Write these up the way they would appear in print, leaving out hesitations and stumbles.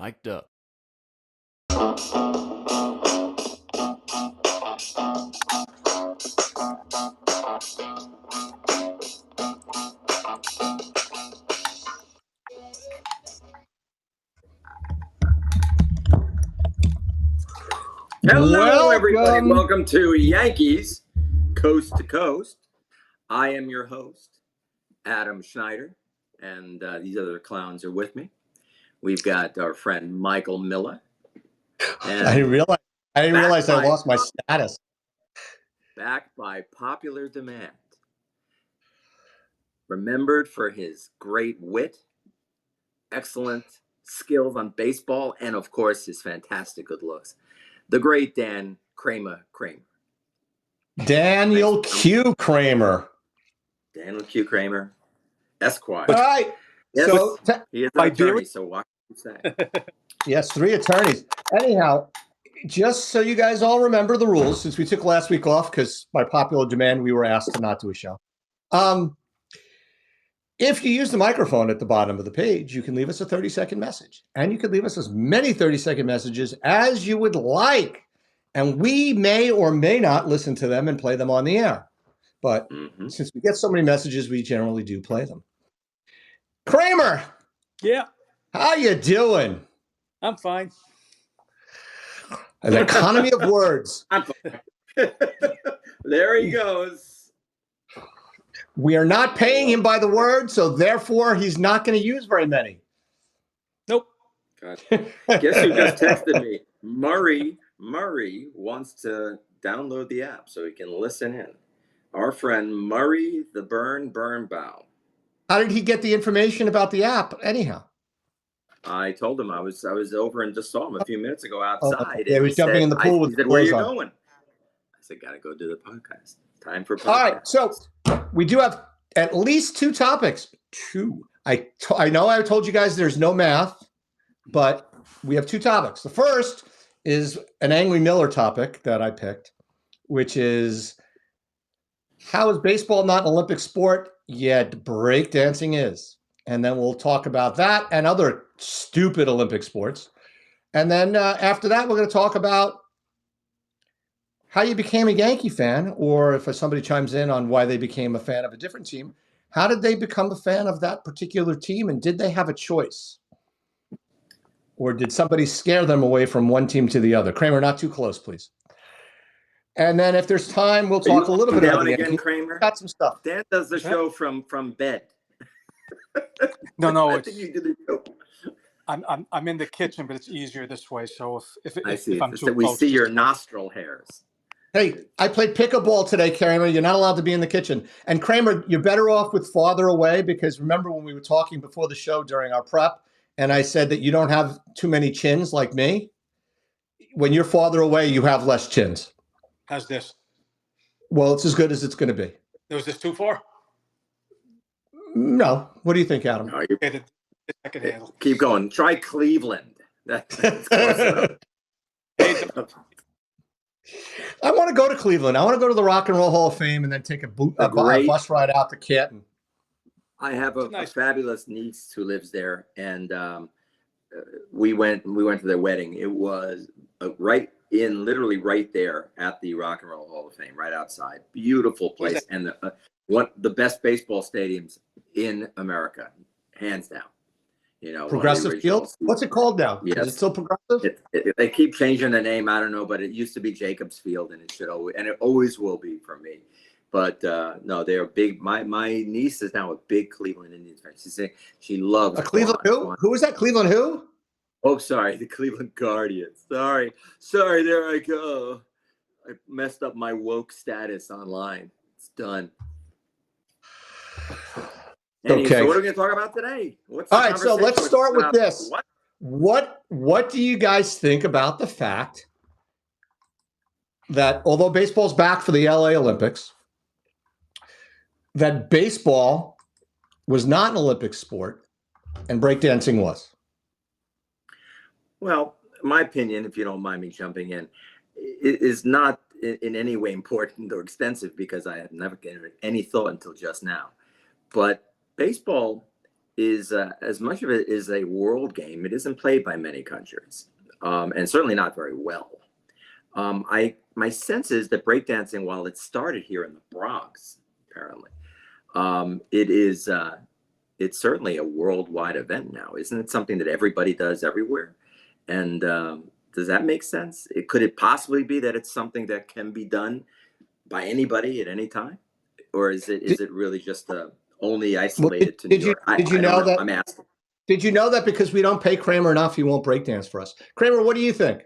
Mic'd up. Hello, everybody. Welcome to Yankees Coast to Coast. I am your host, Adam Schneider, and these other clowns are with me. We've got our friend Michael Miller. I didn't realize I lost my status. Backed by popular demand. Remembered for his great wit, excellent skills on baseball, and of course his fantastic good looks. The great Dan Kramer. Daniel Q. Kramer. Daniel Q. Kramer, Esquire. All right. Yes, so he is an attorney, so watch what you say. Yes, 3 attorneys. Anyhow, just so you guys all remember the rules, since we took last week off because by popular demand we were asked to not do a show. If you use the microphone at the bottom of the page, you can leave us a 30-second message. And you can leave us as many 30-second messages as you would like. And we may or may not listen to them and play them on the air. But since we get so many messages, we generally do play them. Kramer! Yeah. How you doing? I'm fine. An economy of words. I'm fine. There he goes. We are not paying him by the word, so therefore he's not going to use very many. Nope. God. Guess who just texted me? Murray wants to download the app so he can listen in. Our friend Murray the Burnbaum. How did he get the information about the app anyhow? I told him I was over and just saw him a few minutes ago outside. He was jumping in the pool. He said, "Where are you going?" I said, "Gotta go do the podcast. Time for podcast." All right, so we do have at least 2 topics. 2. I know I told you guys there's no math, but we have 2 topics. The first is an Angry Miller topic that I picked, which is how is baseball not an Olympic sport, yet breakdancing is? And then we'll talk about that and other stupid Olympic sports. And then after that, we're going to talk about how you became a Yankee fan, or if somebody chimes in on why they became a fan of a different team, how did they become a fan of that particular team? And did they have a choice? Or did somebody scare them away from one team to the other? Kramer, not too close, please. And then if there's time, we'll talk a little bit about the Yankees. Kramer? Got some stuff. Dan does the show from bed. No, I think you did the show. I'm in the kitchen, but it's easier this way. So if I'm It's too that we close, see your nostril hairs. Hey, I played pickleball today, Kramer. You're not allowed to be in the kitchen. And Kramer, you're better off with farther away, because remember when we were talking before the show during our prep, and I said that you don't have too many chins like me? When you're farther away, you have less chins. How's this? Well, it's as good as it's going to be. Was this too far? No. What do you think, Adam? No, I can handle. Keep going. Try Cleveland. That's close enough. I want to go to Cleveland. I want to go to the Rock and Roll Hall of Fame and then take a bus ride out to Canton. I have a fabulous niece who lives there, and we went to their wedding. It was literally right there at the Rock and Roll Hall of Fame, right outside. Beautiful place, and the best baseball stadiums in America, hands down. You know, Progressive Field. What's it called now? Yes. Is it still Progressive? They keep changing the name. I don't know, but it used to be Jacobs Field, and it always will be for me. But no, they're big. My niece is now a big Cleveland Indians fan. She's saying she loves Cleveland. Who? Who is that? Cleveland who? Oh, sorry, the Cleveland Guardians. Sorry. There I go. I messed up my woke status online. It's done. Okay. So what are we going to talk about today? All right, so let's start with this. What do you guys think about the fact that although baseball's back for the LA Olympics, that baseball was not an Olympic sport and breakdancing was? Well, my opinion, if you don't mind me jumping in, it is not in any way important or extensive, because I have never given it any thought until just now. But baseball is as much of it is a world game. It isn't played by many countries, and certainly not very well. My sense is that breakdancing, while it started here in the Bronx, apparently, it is it's certainly a worldwide event now. Isn't it something that everybody does everywhere? And does that make sense? Could it possibly be that it's something that can be done by anybody at any time, or is it really just only isolated to New York? Did you I don't know know. that? I'm asking. Did you know that because we don't pay Kramer enough, he won't breakdance for us? Kramer, what do you think?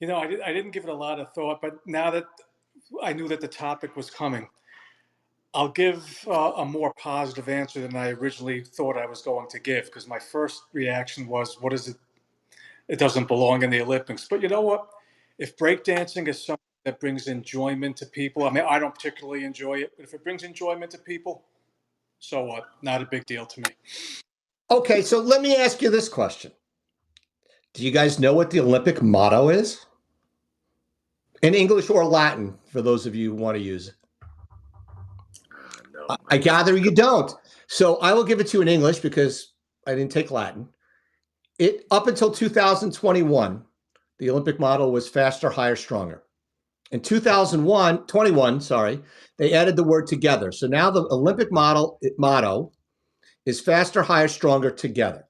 I didn't give it a lot of thought, but now that I knew that the topic was coming, I'll give a more positive answer than I originally thought I was going to give, because my first reaction was, what is it? It doesn't belong in the Olympics. But you know what? If breakdancing is something that brings enjoyment to people, I mean, I don't particularly enjoy it, but if it brings enjoyment to people, so what? Not a big deal to me. Okay, so let me ask you this question. Do you guys know what the Olympic motto is? In English or Latin, for those of you who want to use it. No, I gather you don't. So I will give it to you in English because I didn't take Latin. Up until 2021, the Olympic motto was faster, higher, stronger. In 2021, they added the word together. So now the Olympic motto is faster, higher, stronger, together.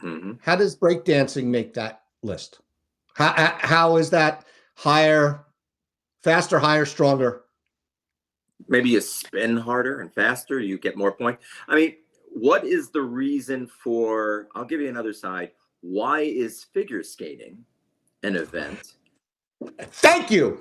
Mm-hmm. How does breakdancing make that list? How is that higher, faster, higher, stronger? Maybe you spin harder and faster, you get more points. I mean, what is the reason for, I'll give you another side. Why is figure skating an event? Thank you.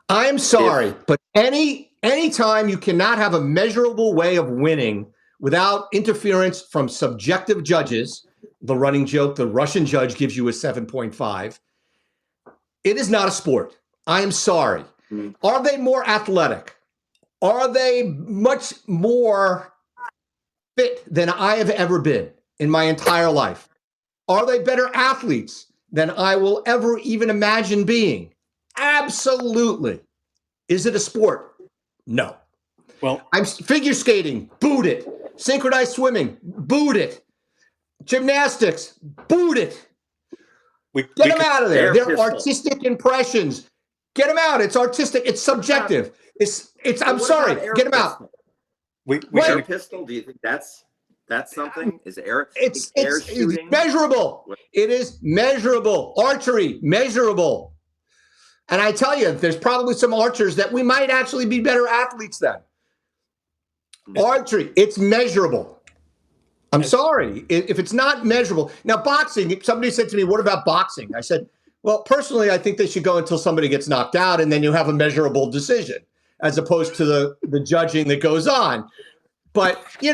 I am sorry, but anytime you cannot have a measurable way of winning without interference from subjective judges, the running joke, the Russian judge gives you a 7.5, it is not a sport. I am sorry. Mm-hmm. Are they more athletic? Are they much more fit than I have ever been in my entire life? Are they better athletes than I will ever even imagine being? Absolutely. Is it a sport? No. Well, I'm figure skating, boot it. Synchronized swimming, boot it. Gymnastics, boot it. Get them out of there. They're artistic impressions. Get them out. It's artistic. It's subjective. I'm sorry. Get them out. Air pistol. Do you think that's something? Is air? It's shooting measurable. It is measurable. Archery, measurable. And I tell you, there's probably some archers that we might actually be better athletes than. Archery, it's measurable. I'm sorry. If it's not measurable. Now, boxing, somebody said to me, what about boxing? I said, well, personally, I think they should go until somebody gets knocked out, and then you have a measurable decision, as opposed to the judging that goes on. But, you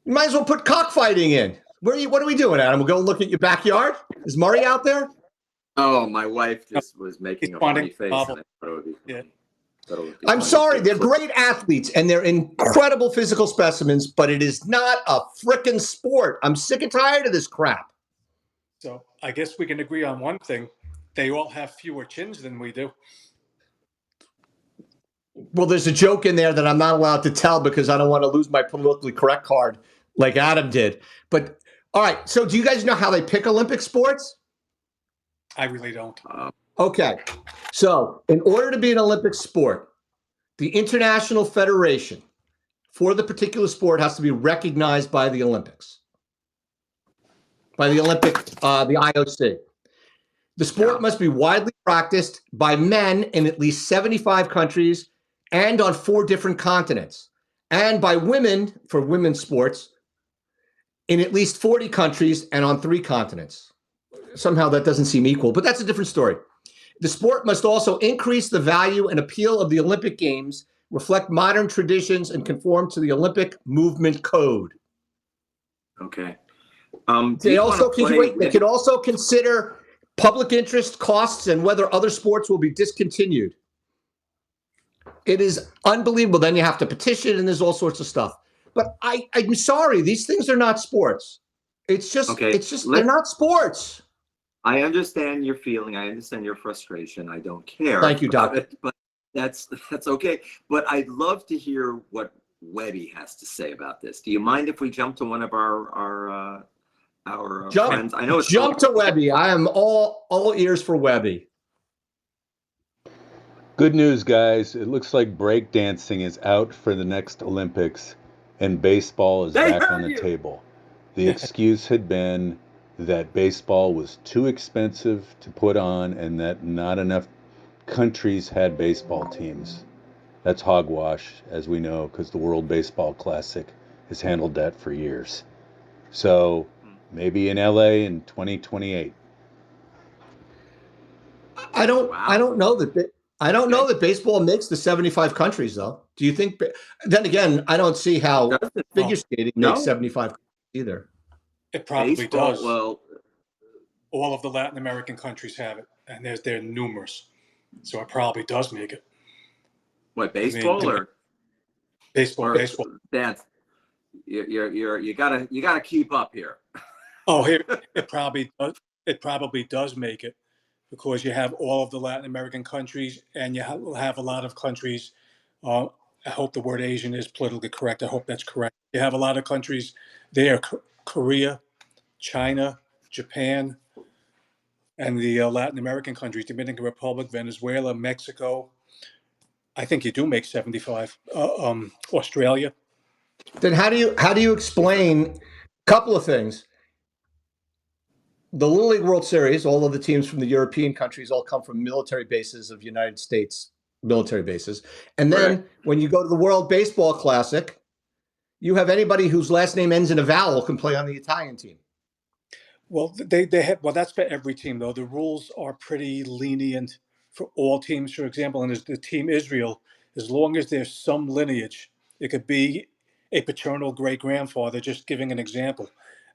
might as well put cockfighting in. What are we doing, Adam? We'll go look at your backyard? Is Murray out there? Oh, my wife just was making a funny face. And I thought it would be funny. I'm sorry, they're great athletes and they're incredible physical specimens, but it is not a frickin' sport. I'm sick and tired of this crap. So I guess we can agree on one thing. They all have fewer chins than we do. Well, there's a joke in there that I'm not allowed to tell because I don't want to lose my politically correct card like Adam did. But all right, so do you guys know how they pick Olympic sports? I really don't. Okay, so in order to be an Olympic sport, the International Federation for the particular sport has to be recognized by the Olympics, the IOC. The sport must be widely practiced by men in at least 75 countries and on 4 different continents, and by women for women's sports in at least 40 countries and on 3 continents. Somehow that doesn't seem equal, but that's a different story. The sport must also increase the value and appeal of the Olympic Games, reflect modern traditions, and conform to the Olympic Movement Code. Okay. They can also consider public interest costs and whether other sports will be discontinued. It is unbelievable. Then you have to petition, and there's all sorts of stuff. But I'm sorry, these things are not sports. They're not sports. I understand your feeling. I understand your frustration. I don't care. Thank you, Doctor. But that's okay. But I'd love to hear what Webby has to say about this. Do you mind if we jump to one of our friends? I know it's jump to Webby. I am all ears for Webby. Good news, guys. It looks like breakdancing is out for the next Olympics, and baseball is back on the table. The excuse had been that baseball was too expensive to put on and that not enough countries had baseball teams. That's hogwash, as we know, because the World Baseball Classic has handled that for years. So maybe in LA in 2028. I don't know that baseball makes the 75 countries though. Do you think? Then again, I don't see how figure skating makes 75 countries either. It probably baseball, does. well, all of the Latin American countries have it, and they're numerous, so it probably does make it. what, baseball or baseball? Baseball. Dance. You gotta keep up here. Oh, here it probably does. It probably does make it because you have all of the Latin American countries, and you have a lot of countries. I hope the word Asian is politically correct. I hope that's correct. You have a lot of countries there: Korea, China, Japan, and the Latin American countries: Dominican Republic, Venezuela, Mexico. I think you do make 75. Australia. Then how do you explain a couple of things? The Little League World Series, all of the teams from the European countries all come from military bases of United States military bases. And then when you go to the World Baseball Classic, you have anybody whose last name ends in a vowel can play on the Italian team. Well, they have. Well, that's for every team, though. The rules are pretty lenient for all teams. For example, and there's the team Israel, as long as there's some lineage, it could be a paternal great grandfather. Just giving an example,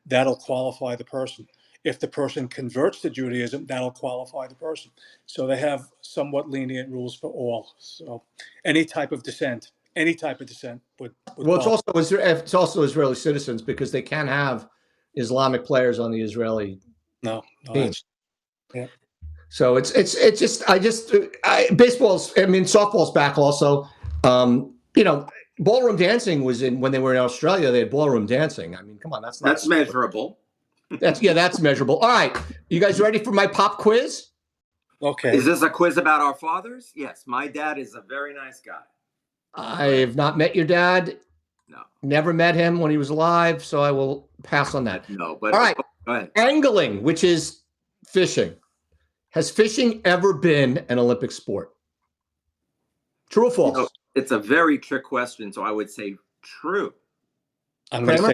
that'll qualify the person. If the person converts to Judaism, that'll qualify the person. So they have somewhat lenient rules for all. So any type of descent would Well, qualify. it's also Israeli citizens because they can't have Islamic players on the Israeli No, team. that's yeah. So it's just baseball's. I mean, softball's back also. Ballroom dancing was in when they were in Australia. They had ballroom dancing. I mean, come on, that's measurable. That's measurable. All right, you guys ready for my pop quiz? Okay. Is this a quiz about our fathers? Yes, my dad is a very nice guy. I've not met your dad. No. Never met him when he was alive, so I will pass on that. No, but all right. Go ahead. Angling, which is fishing. Has fishing ever been an Olympic sport? True or false? It's a very trick question, so I would say true. I'm going to say,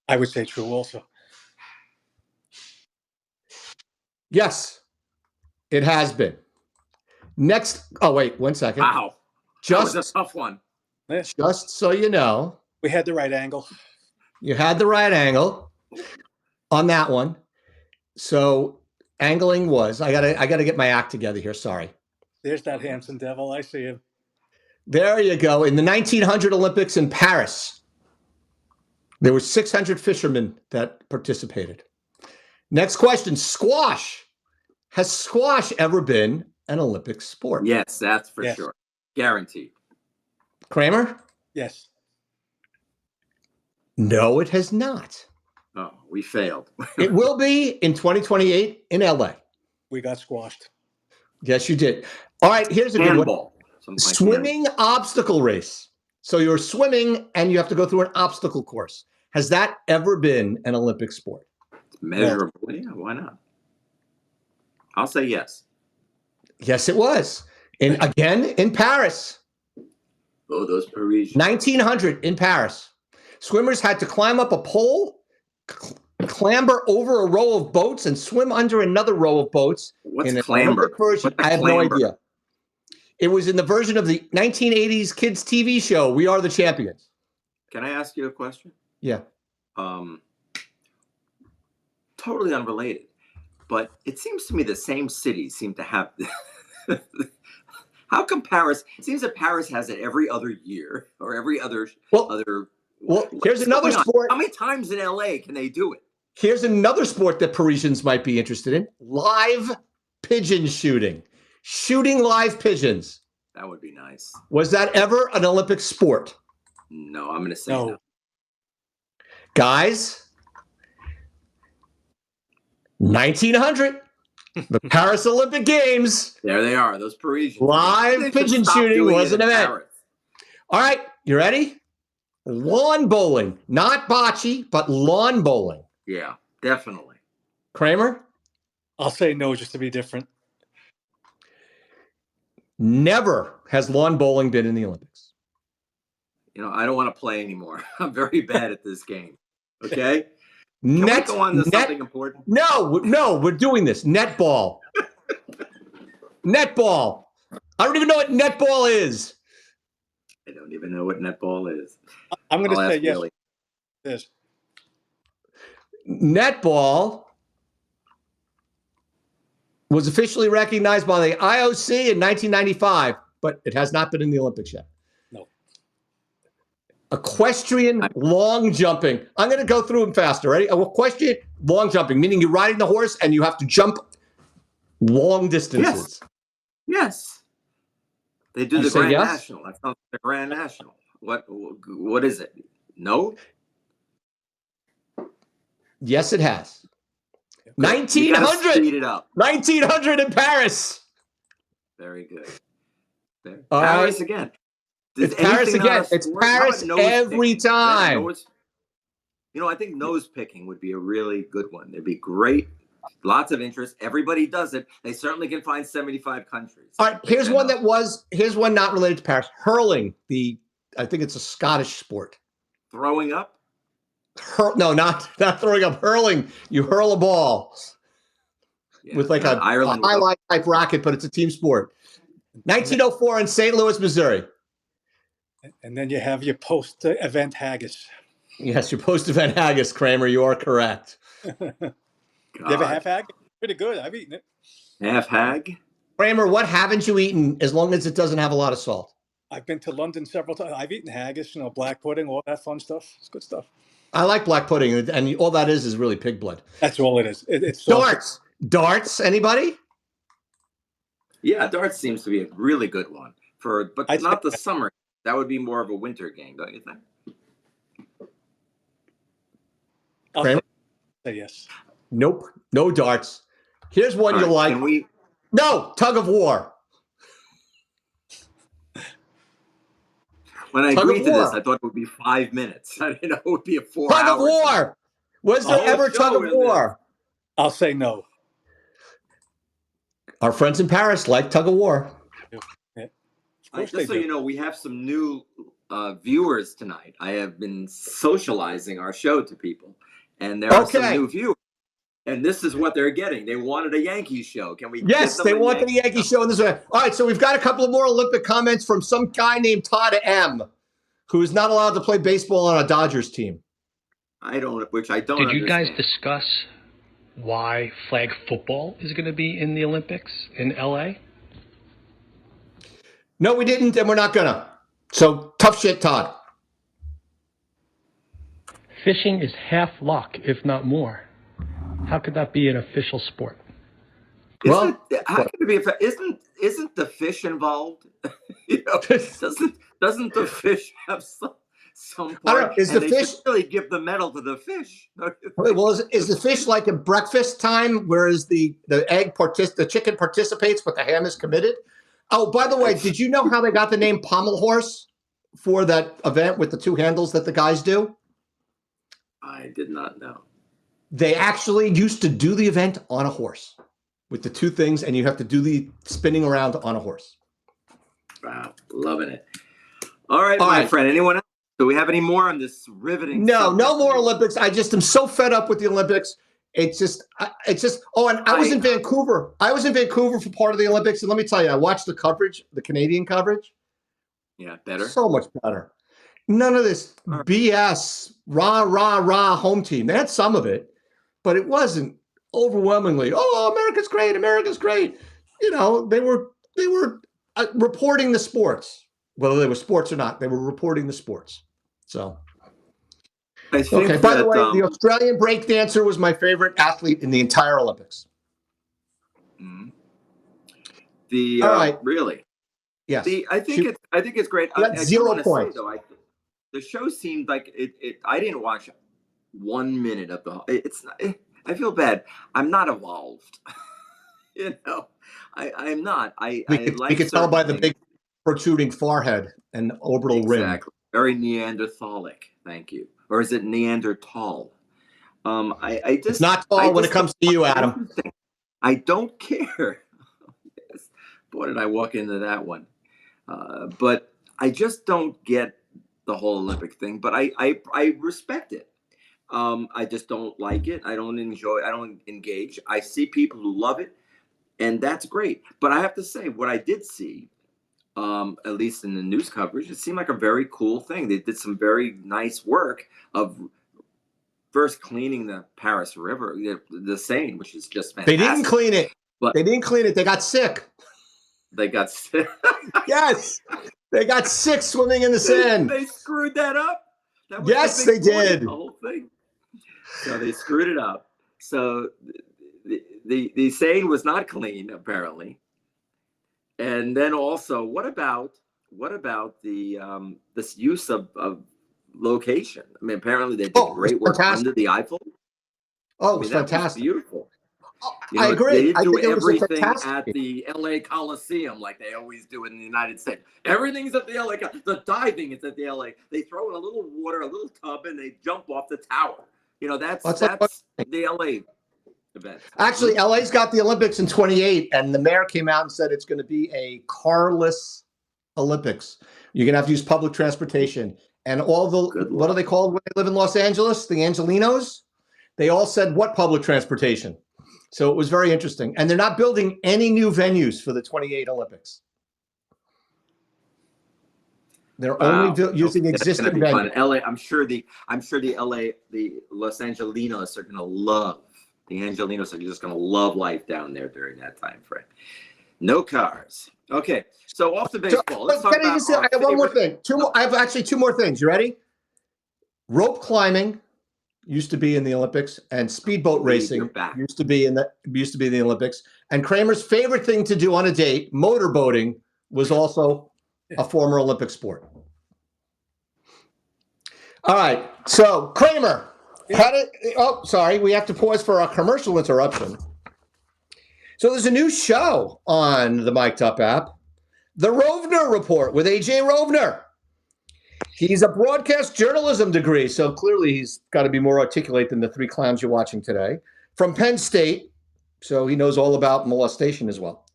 I would say true also. Yes, it has been. Next, oh wait, 1 second. Wow, that was a tough one. Just so you know, we had the right angle. You had the right angle on that one. So angling was. I gotta get my act together here. Sorry. There's that handsome devil. I see him. There you go. In the 1900 Olympics in Paris, there were 600 fishermen that participated. Next question: squash. Has squash ever been an Olympic sport? Yes, that's for sure. Guaranteed. Kramer? Yes. No, it has not. Oh, we failed. It will be in 2028 in LA. We got squashed. Yes, you did. All right, here's a good one. Swimming obstacle race. So you're swimming and you have to go through an obstacle course. Has that ever been an Olympic sport? It's measurable. No. Yeah, why not? I'll say yes. Yes, it was. And again, in Paris. Oh, those Parisians. 1900 in Paris. Swimmers had to climb up a pole, clamber over a row of boats, and swim under another row of boats. What's clamber? I have no idea. It was in the version of the 1980s kids TV show, We Are the Champions. Can I ask you a question? Yeah. Totally unrelated. But it seems to me the same cities seem to have... How come Paris? It seems that Paris has it every other year or every other... Well, here's another sport. How many times in LA can they do it? Here's another sport that Parisians might be interested in. Live pigeon shooting. Shooting live pigeons. That would be nice. Was that ever an Olympic sport? No, I'm going to say No. no. Guys, 1900, the Paris Olympic Games. There they are, those Parisians. Live pigeon shooting was an event. Paris. All right, you ready? Lawn bowling, not bocce, but lawn bowling. Yeah, definitely. Kramer? I'll say no just to be different. Never has lawn bowling been in the Olympics. You know, I don't want to play anymore. I'm very bad at this game. Okay? Can we go on to something important? No, we're doing this. Netball. Netball. I don't even know what netball is. I don't even know what netball is. I'm going to say yes. Neely. Yes. Netball was officially recognized by the IOC in 1995, but it has not been in the Olympics yet. No. Equestrian long jumping. I'm going to go through them faster. Ready? Equestrian long jumping, meaning you're riding the horse and you have to jump long distances. Yes. They do You the say Grand yes? National. That's not the Grand National. What is it? No? Yes, it has. Okay. 1900. Speed it up. 1900 in Paris. Very good. All Paris right. again. It's Paris again. It's Paris every time. You know, I think nose picking would be a really good one. It'd be great. Lots of interest. Everybody does it. They certainly can find 75 countries. All right. Here's one not related to Paris. Hurling. I think it's a Scottish sport. Throwing up? No, not throwing up. Hurling. You hurl a ball with like a highlight type racket, but it's a team sport. 1904 in St. Louis, Missouri. And then you have your post-event haggis. Yes, your post-event haggis, Kramer. You are correct. You ever have haggis? Pretty good. I've eaten it. Half hag? Kramer, what haven't you eaten as long as it doesn't have a lot of salt? I've been to London several times. I've eaten haggis, black pudding, all that fun stuff. It's good stuff. I like black pudding, and all that is really pig blood. That's all it is. It's darts. Darts, anybody? Yeah, darts seems to be a really good one. But not the summer. That would be more of a winter game, don't you think? I'll say yes. Nope. No darts. Here's one you like. Can we? No, tug of war. When I agreed to this, I thought it would be 5 minutes. I didn't know it would be a 4 hours. Tug of war. Was there ever tug of war? I'll say no. Our friends in Paris like tug of war. Yeah. Just so you know, we have some new viewers tonight. I have been socializing our show to people, and there are some new viewers. And this is what they're getting. They wanted a Yankees show. Can we? Yes, they wanted a Yankees show in this way. All right, so we've got a couple of more Olympic comments from some guy named Todd M, who is not allowed to play baseball on a Dodgers team. Did you guys discuss why flag football is going to be in the Olympics in LA? No, we didn't, and we're not gonna. So tough shit, Todd. Fishing is half luck, if not more. How could that be an official sport? How could it be? Isn't the fish involved? Doesn't the fish have some part? I don't know. Is the fish really give the medal to the fish? Well, is the fish like a breakfast time, whereas the chicken participates, but the ham is committed? Oh, by the way, did you know how they got the name pommel horse for that event with the two handles that the guys do? I did not know. They actually used to do the event on a horse with the two things, and you have to do the spinning around on a horse. Wow, loving it. All right, my friend. Anyone else? Do we have any more on this riveting? No more Olympics. I just am so fed up with the Olympics. It's just. Oh, and I was in Vancouver. I was in Vancouver for part of the Olympics, and let me tell you, I watched the coverage, the Canadian coverage. Yeah, better. So much better. None of this BS, rah, home team. They had some of it, but it wasn't overwhelmingly, oh, America's great, America's great. They were reporting the sports. Whether they were sports or not, they were reporting the sports. So, okay. By the way, the Australian breakdancer was my favorite athlete in the entire Olympics. All right. Really? Yes. I think it's great. That's 0 points. the show seemed like it. I didn't watch 1 minute of the. It's not. I feel bad. I'm not evolved. I'm not. I We like could tell by certain the things. big protruding forehead and orbital rim. Exactly. Very Neanderthalic. Thank you. Or is it Neanderthal? It's not tall when it comes to you, Adam. I don't care. Yes. Boy, did I walk into that one. But I just don't get the whole Olympic thing. But I respect it. I just don't like it. I don't enjoy. I don't engage. I see people who love it, and that's great. But I have to say, what I did see, at least in the news coverage, it seemed like a very cool thing. They did some very nice work of first cleaning the Paris River, the Seine, which is just fantastic. They didn't clean it. But they didn't clean it. They got sick. They got sick. Yes, they got sick swimming in the Seine. They screwed that up. That was yes, the they point, did. The whole thing. So they screwed it up. So the Seine was not clean, apparently. And then also, what about the this use of location? I mean, apparently they did great work under the Eiffel. Oh, it was fantastic. That was beautiful. I agree. They didn't do think everything at the LA Coliseum like they always do in the United States. Everything's at the LA. The diving is at the LA. They throw in a little water, a little tub, and they jump off the tower. That's the LA event. Actually, LA's got the Olympics in 28, and the mayor came out and said it's going to be a carless Olympics. You're going to have to use public transportation. And all the, what are they called when they live in Los Angeles? The Angelinos? They all said, what public transportation? So it was very interesting. And they're not building any new venues for the 28 Olympics. They're only using existing venues. LA, I'm sure the Los Angelinos are going to love. The Angelinos are just going to love life down there during that time frame. No cars. Okay, so off to baseball. Let's talk about I have one more thing. I have actually two more things. You ready? Rope climbing used to be in the Olympics, and speedboat racing used to be in the Olympics. And Kramer's favorite thing to do on a date, motorboating, was also a former Olympic sport. All right, so Kramer, sorry, we have to pause for a commercial interruption. So there's a new show on the Mic'd Up app, The Rovner Report with AJ Rovner. He's a broadcast journalism degree, so clearly he's got to be more articulate than the three clowns you're watching today. From Penn State, so he knows all about molestation as well.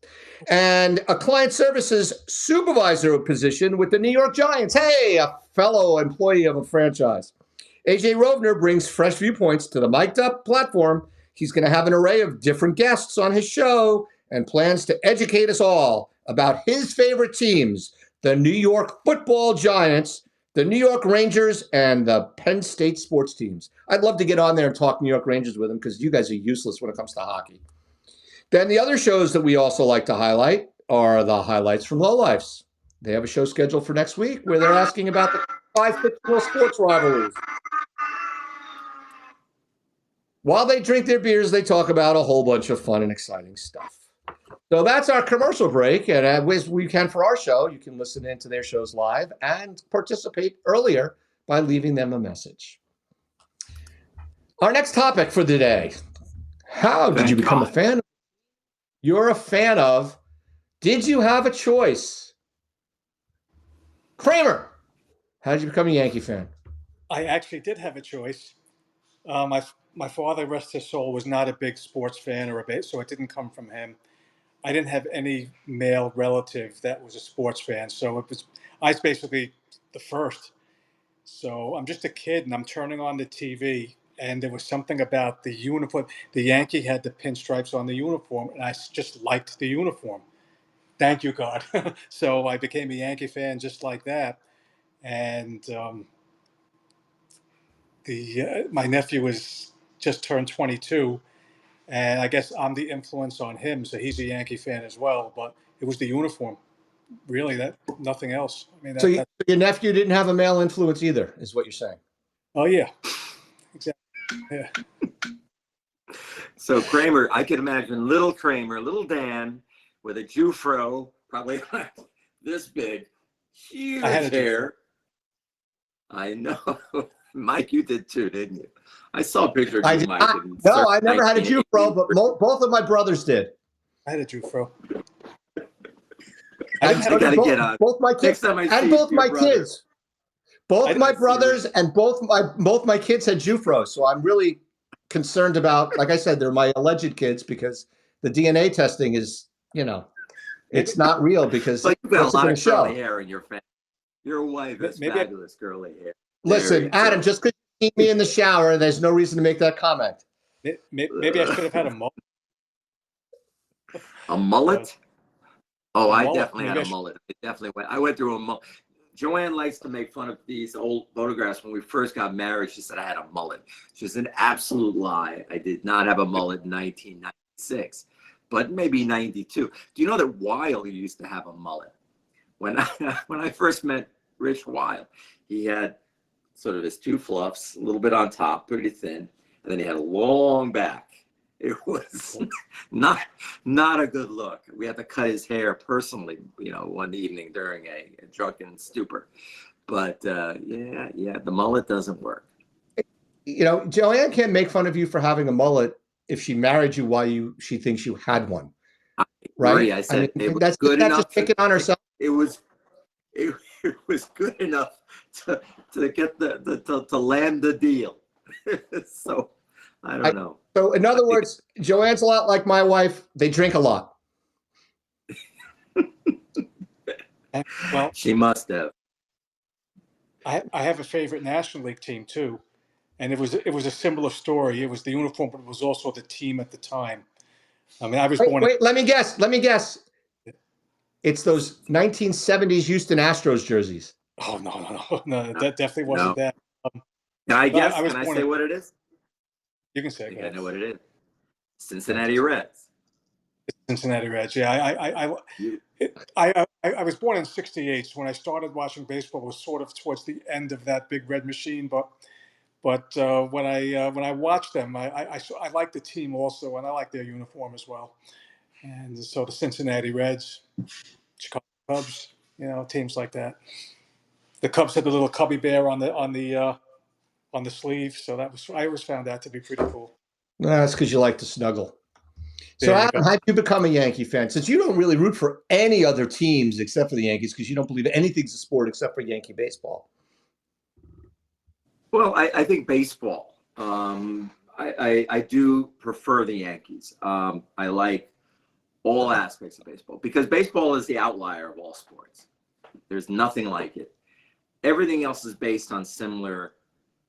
And a client services supervisor position with the New York Giants. Hey, a fellow employee of a franchise. AJ Rovner brings fresh viewpoints to the Mic'd Up platform. He's going to have an array of different guests on his show and plans to educate us all about his favorite teams, the New York Football Giants, the New York Rangers, and the Penn State sports teams. I'd love to get on there and talk New York Rangers with him because you guys are useless when it comes to hockey. Then the other shows that we also like to highlight are the highlights from Lowlifes. They have a show scheduled for next week where they're asking about the 5 fictional sports rivalries. While they drink their beers, they talk about a whole bunch of fun and exciting stuff. So that's our commercial break. And as we can for our show, you can listen into their shows live and participate earlier by leaving them a message. Our next topic for the day. How did you become a fan? You're a fan of. Did you have a choice? Kramer, how did you become a Yankee fan? I actually did have a choice. My father, rest his soul, was not a big sports fan so it didn't come from him. I didn't have any male relative that was a sports fan, so I was basically the first. So I'm just a kid, and I'm turning on the TV, and there was something about the uniform. The Yankee had the pinstripes on the uniform, and I just liked the uniform. Thank you, God. So I became a Yankee fan just like that. And my nephew was just turned 22, and I guess I'm the influence on him, so he's a Yankee fan as well. But it was the uniform, really. That nothing else. I mean, so your nephew didn't have a male influence either, is what you're saying? Oh yeah, exactly. Yeah. So Kramer, I could imagine little Kramer, little Dan, with a Jufro, probably this big, huge hair. I know. Mike, you did too, didn't you? I saw a picture of I you, did Mike. not. No, I never had a Jufro, but 1983. both of my brothers did. I had a Jufro. I got to get on. both my kids Next time I see and both your my brother. kids. Both my brothers serious. and both my kids had Jufro. So I'm really concerned about, like I said, they're my alleged kids because the DNA testing is, it's not real because But you've got what's a it lot going of to curly show? hair in your family. Your wife has Maybe fabulous curly hair. Listen, Adam, just because you see me in the shower, there's no reason to make that comment. maybe I should have had a mullet. A mullet? Oh, I mullet. definitely had a mullet. I went through a mullet. Joanne likes to make fun of these old photographs. When we first got married, she said I had a mullet. She's an absolute lie. I did not have a mullet in 1996, but maybe 92. Do you know that Weil used to have a mullet? When I first met Rich Weil, he had sort of his two fluffs, a little bit on top, pretty thin, and then he had a long back. It was not a good look. We had to cut his hair personally, one evening during a drunken stupor. But the mullet doesn't work. Joanne can't make fun of you for having a mullet if she married you while she thinks you had one. Right? I said it was that's good enough. Just picking on herself. It was good enough to get to land the deal. So I don't know. So in other words, Joanne's a lot like my wife. They drink a lot. Well, she must have. I have a favorite National League team too, and it was a similar story. It was the uniform, but it was also the team at the time. I mean, I was born. Wait, let me guess. It's those 1970s Houston Astros jerseys. Oh no! That definitely wasn't that. Can I guess? Can I say what it is? You can say. I think I know what it is. Cincinnati Reds. Cincinnati Reds. Yeah, I was born in '68. So when I started watching baseball, it was sort of towards the end of that big red machine. But when I watched them, I liked the team also, and I liked their uniform as well. And so the Cincinnati Reds, Chicago Cubs, teams like that. The Cubs had the little cubby bear on the sleeve, so I always found that to be pretty cool. No, that's because you like to snuggle. So Adam, how did you become a Yankee fan? Since you don't really root for any other teams except for the Yankees, because you don't believe anything's a sport except for Yankee baseball. Well, I think baseball. I do prefer the Yankees. I like all aspects of baseball because baseball is the outlier of all sports. There's nothing like it. Everything else is based on similar,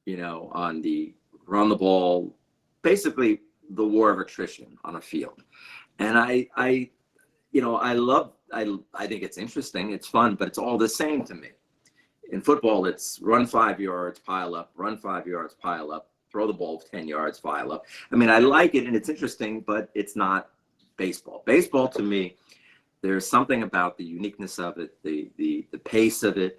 on the run the ball, basically the war of attrition on a field. And I think it's interesting, it's fun, but it's all the same to me. In football, it's run 5 yards, pile up, run 5 yards, pile up, throw the ball 10 yards, pile up. I mean, I like it and it's interesting, but it's not baseball. Baseball to me, there's something about the uniqueness of it, the pace of it,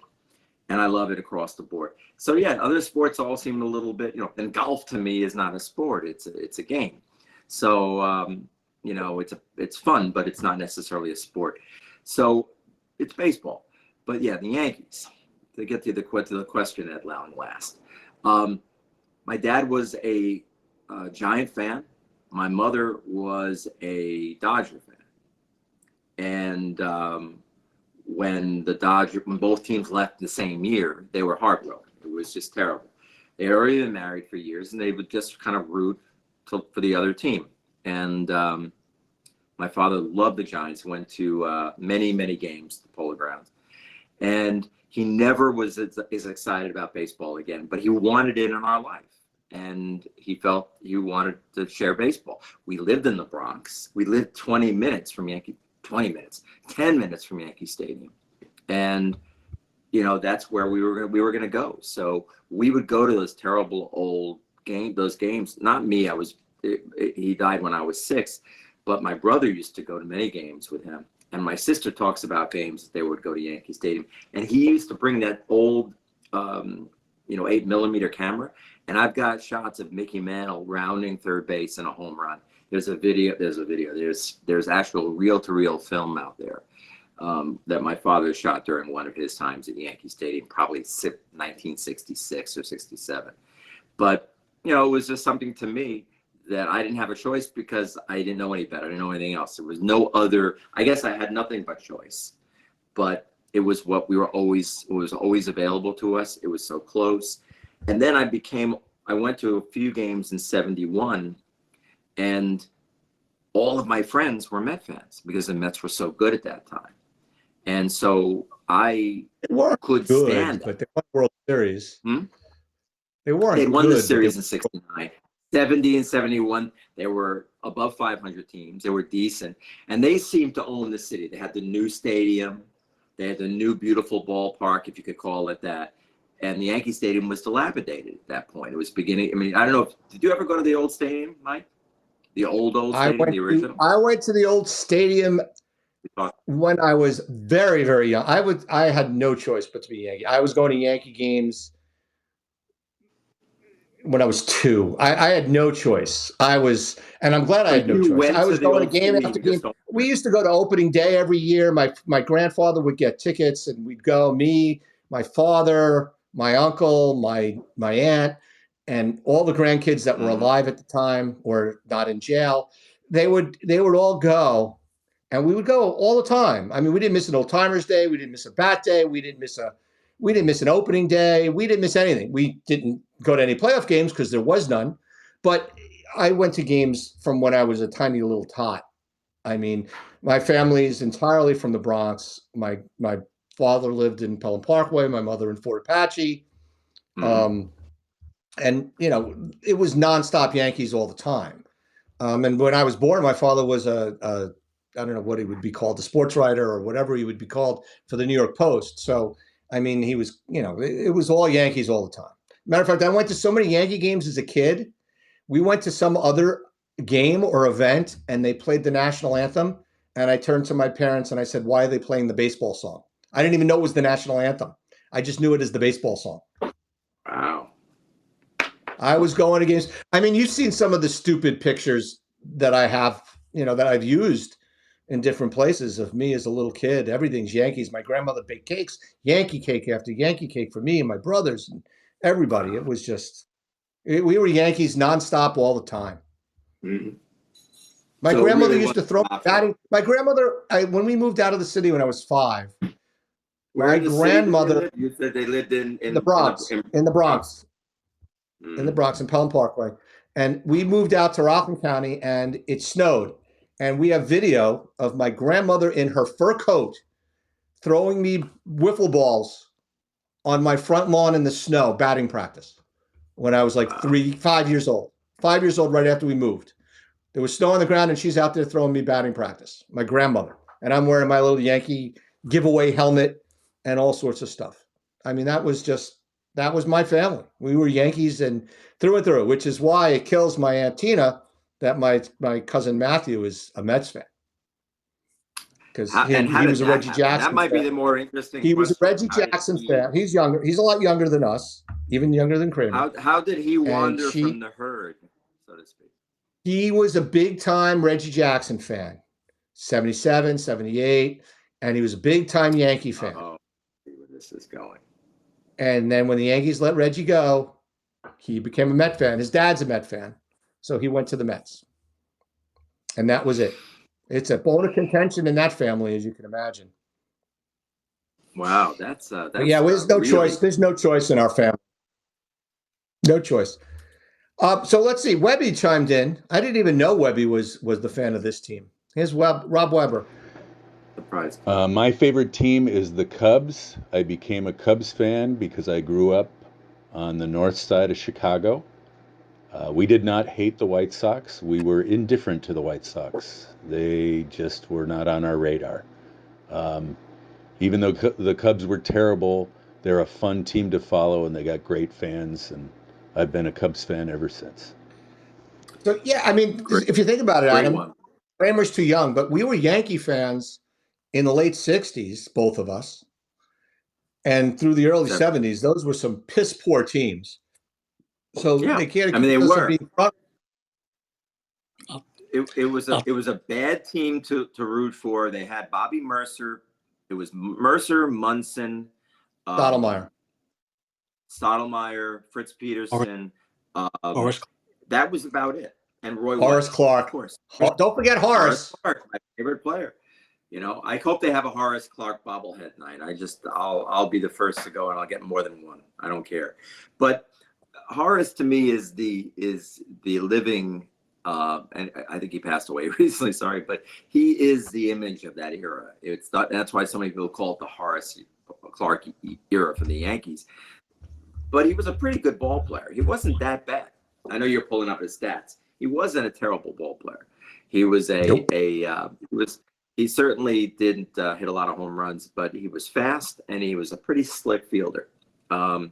and I love it across the board. So yeah, other sports all seem a little bit, and golf to me is not a sport, it's a game. So it's fun, but it's not necessarily a sport. So it's baseball. But yeah, the Yankees, to get to the question at long last. My dad was a Giant fan. My mother was a Dodger fan. And when both teams left the same year, they were heartbroken. It was just terrible. They had already been married for years, and they would just kind of root for the other team. And my father loved the Giants, went to many, many games, the Polo Grounds. And he never was as excited about baseball again, but he wanted it in our life. And he felt he wanted to share baseball. We lived in the Bronx. We lived 10 minutes from Yankee Stadium. And, that's where we were going to go. So we would go to those terrible old games. Not me. He died when I was 6, but my brother used to go to many games with him. And my sister talks about games that they would go to Yankee Stadium. And he used to bring that old, 8mm camera. And I've got shots of Mickey Mantle rounding third base in a home run. There's actual reel-to-reel film out there. that my father shot during one of his times at Yankee Stadium, probably 1966 or 67. But, you know, it was just something to me that I didn't have a choice because I didn't know any better. I didn't know anything else. There was no other, I guess I had nothing but choice. But it was what we were always, it was always available to us. It was so close. And then I went to a few games in 71, and all of my friends were Met fans because the Mets were so good at that time. And so I could stand it. But they won World Series. They weren't They'd won good, the series in 69. 70 and 71, they were above 500 teams. They were decent. And they seemed to own the city. They had the new stadium. They had the new beautiful ballpark, if you could call it that. And the Yankee Stadium was dilapidated at that point. It was beginning. I mean, I don't know. Did you ever go to the old stadium, Mike? The old stadium, the original? I went to the old stadium when I was very, very young. I had no choice but to be Yankee. I was going to Yankee games when I was 2. I had no choice. And I'm glad I had no choice. I was going to game after game. We used to go to opening day every year. My grandfather would get tickets, and we'd go, me, my father, my uncle, my aunt, and all the grandkids that were alive at the time or not in jail. They would all go, and we would go all the time. I mean, we didn't miss an old timers day. We didn't miss a bat day. We didn't miss an opening day. We didn't miss anything. We didn't go to any playoff games because there was none. But I went to games from when I was a tiny little tot. I mean, my family is entirely from the Bronx. My father lived in Pelham Parkway, my mother in Fort Apache. And, you know, it was nonstop Yankees all the time. And when I was born, my father was I don't know what he would be called, a sports writer or whatever he would be called for the New York Post. So, I mean, he was, you know, it was all Yankees all the time. Matter of fact, I went to so many Yankee games as a kid. We went to some other game or event and they played the national anthem. And I turned to my parents and I said, why are they playing the baseball song? I didn't even know it was the national anthem. I just knew it as the baseball song. Wow. I was going to games. I mean, you've seen some of the stupid pictures that I have, you know, that I've used in different places of me as a little kid. Everything's Yankees. My grandmother baked cakes, Yankee cake after Yankee cake for me and my brothers and everybody. It was just, we were Yankees nonstop all the time. Mm-hmm. My grandmother used to throw batting. My grandmother, when we moved out of the city when I was 5, my grandmother. You said they lived in the Bronx. In the Bronx. In the Bronx, in Pelham Parkway. And we moved out to Rockland County and it snowed. And we have video of my grandmother in her fur coat throwing me wiffle balls on my front lawn in the snow, batting practice, when I was like 5 years old. 5 years old, right after we moved. There was snow on the ground and she's out there throwing me batting practice, my grandmother. And I'm wearing my little Yankee giveaway helmet and all sorts of stuff. I mean, that was my family. We were Yankees and through, which is why it kills my Aunt Tina that my cousin Matthew is a Mets fan. Because he was a Reggie Jackson fan. That might be the more interesting question. He was a Reggie Jackson fan. He's younger. He's a lot younger than us, even younger than Kramer. How did he wander from the herd, so to speak? He was a big-time Reggie Jackson fan, 77, 78, and he was a big-time Yankee fan. Oh, see where this is going. And then when the Yankees let Reggie go, he became a Met fan. His dad's a Met fan, so he went to the Mets. And that was it. It's a bone of contention in that family, as you can imagine. Wow, that's yeah, there's no choice. There's no choice in our family. No choice. So let's see. Webby chimed in. I didn't even know Webby was the fan of this team. Here's Rob Weber. Surprise. My favorite team is the Cubs. I became a Cubs fan because I grew up on the north side of Chicago. We did not hate the White Sox. We were indifferent to the White Sox. They just were not on our radar. Even though the Cubs were terrible, they're a fun team to follow, and they got great fans, and I've been a Cubs fan ever since. So, yeah, I mean, if you think about it, Adam, Kramer's too young, but we were Yankee fans in the late 60s, both of us. And through the early 70s, those were some piss poor teams. So yeah. they can't. I mean, they were. It was a bad team to root for. They had Bobby Mercer It was Mercer, Munson, Stottlemyre, Fritz Peterson. Horace. That was about it. And Roy Horace White, Clark. of course. Don't forget Horace. Clark, my favorite player. I hope they have a Horace Clark bobblehead night. I'll be the first to go, and I'll get more than one. I don't care. But Horace to me is the living, and I think he passed away recently. Sorry, but he is the image of that era. That's why so many people call it the Horace Clark era for the Yankees. But he was a pretty good ball player. He wasn't that bad. I know you're pulling up his stats. He wasn't a terrible ball player. He was he certainly didn't hit a lot of home runs, but he was fast and he was a pretty slick fielder. And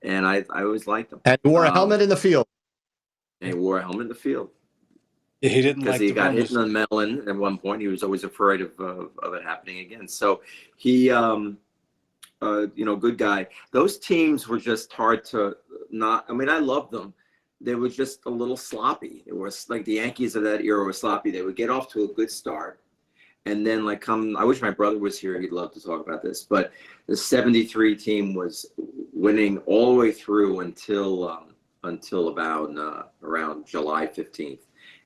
I always liked him. And wore a helmet in the field. And he wore a helmet in the field. Yeah, he didn't like because he got hit runners. in the melon at one point. He was always afraid of it happening again. So he, good guy. Those teams were just hard to not. I mean, I loved them. They were just a little sloppy. It was like the Yankees of that era were sloppy. They would get off to a good start, and then I wish my brother was here. He'd love to talk about this. But the '73 team was winning all the way through until about around July 15th.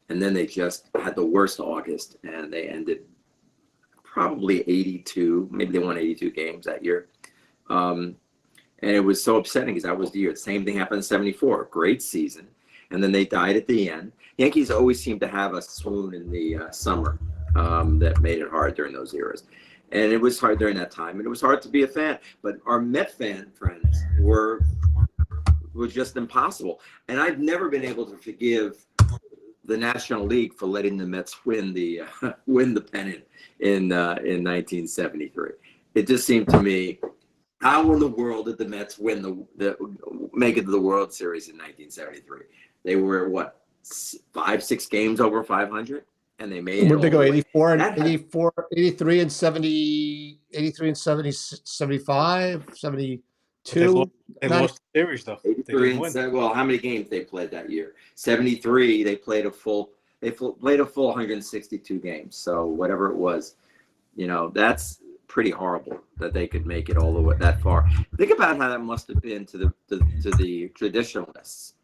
And then they just had the worst August, and they ended probably 82. Maybe they won 82 games that year. And it was so upsetting because that was the year. The same thing happened in '74. Great season. And then they died at the end. Yankees always seem to have a swoon in the summer that made it hard during those eras. And it was hard during that time. And it was hard to be a fan. But our Met fan friends were just impossible. And I've never been able to forgive the National League for letting the Mets win the pennant in 1973. It just seemed to me, how in the world did the Mets win make it to the World Series in 1973? They were 5-6 games over 500, and they made it. Would they go 84 and 84, 83 and 70, 83 and 70, 75, 72? They lost the series though. 83 and 7. Well, how many games they played that year? 73, they played a full 162 games. So whatever it was, that's pretty horrible that they could make it all the way that far. Think about how that must have been to the traditionalists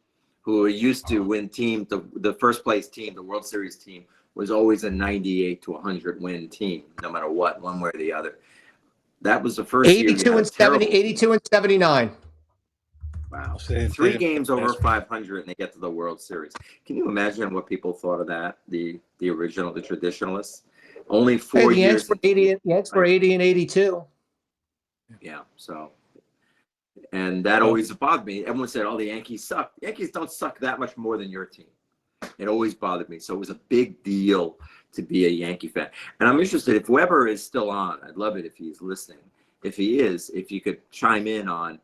who were used to win teams. The first place team, the World Series team, was always a 98 to 100 win team, no matter what, one way or the other. That was the first 82 and 70, 82 and 79. Wow. 3 games over 500 and they get to the World Series. Can you imagine what people thought of that? The traditionalists? Only 4 years. Yanks were 80 and 82. Yeah. So, and that always bothered me. Everyone said, "Oh, the Yankees suck." The Yankees don't suck that much more than your team. It always bothered me. So it was a big deal to be a Yankee fan. And I'm interested, if Weber is still on, I'd love it if he's listening. If he is, if you could chime in on,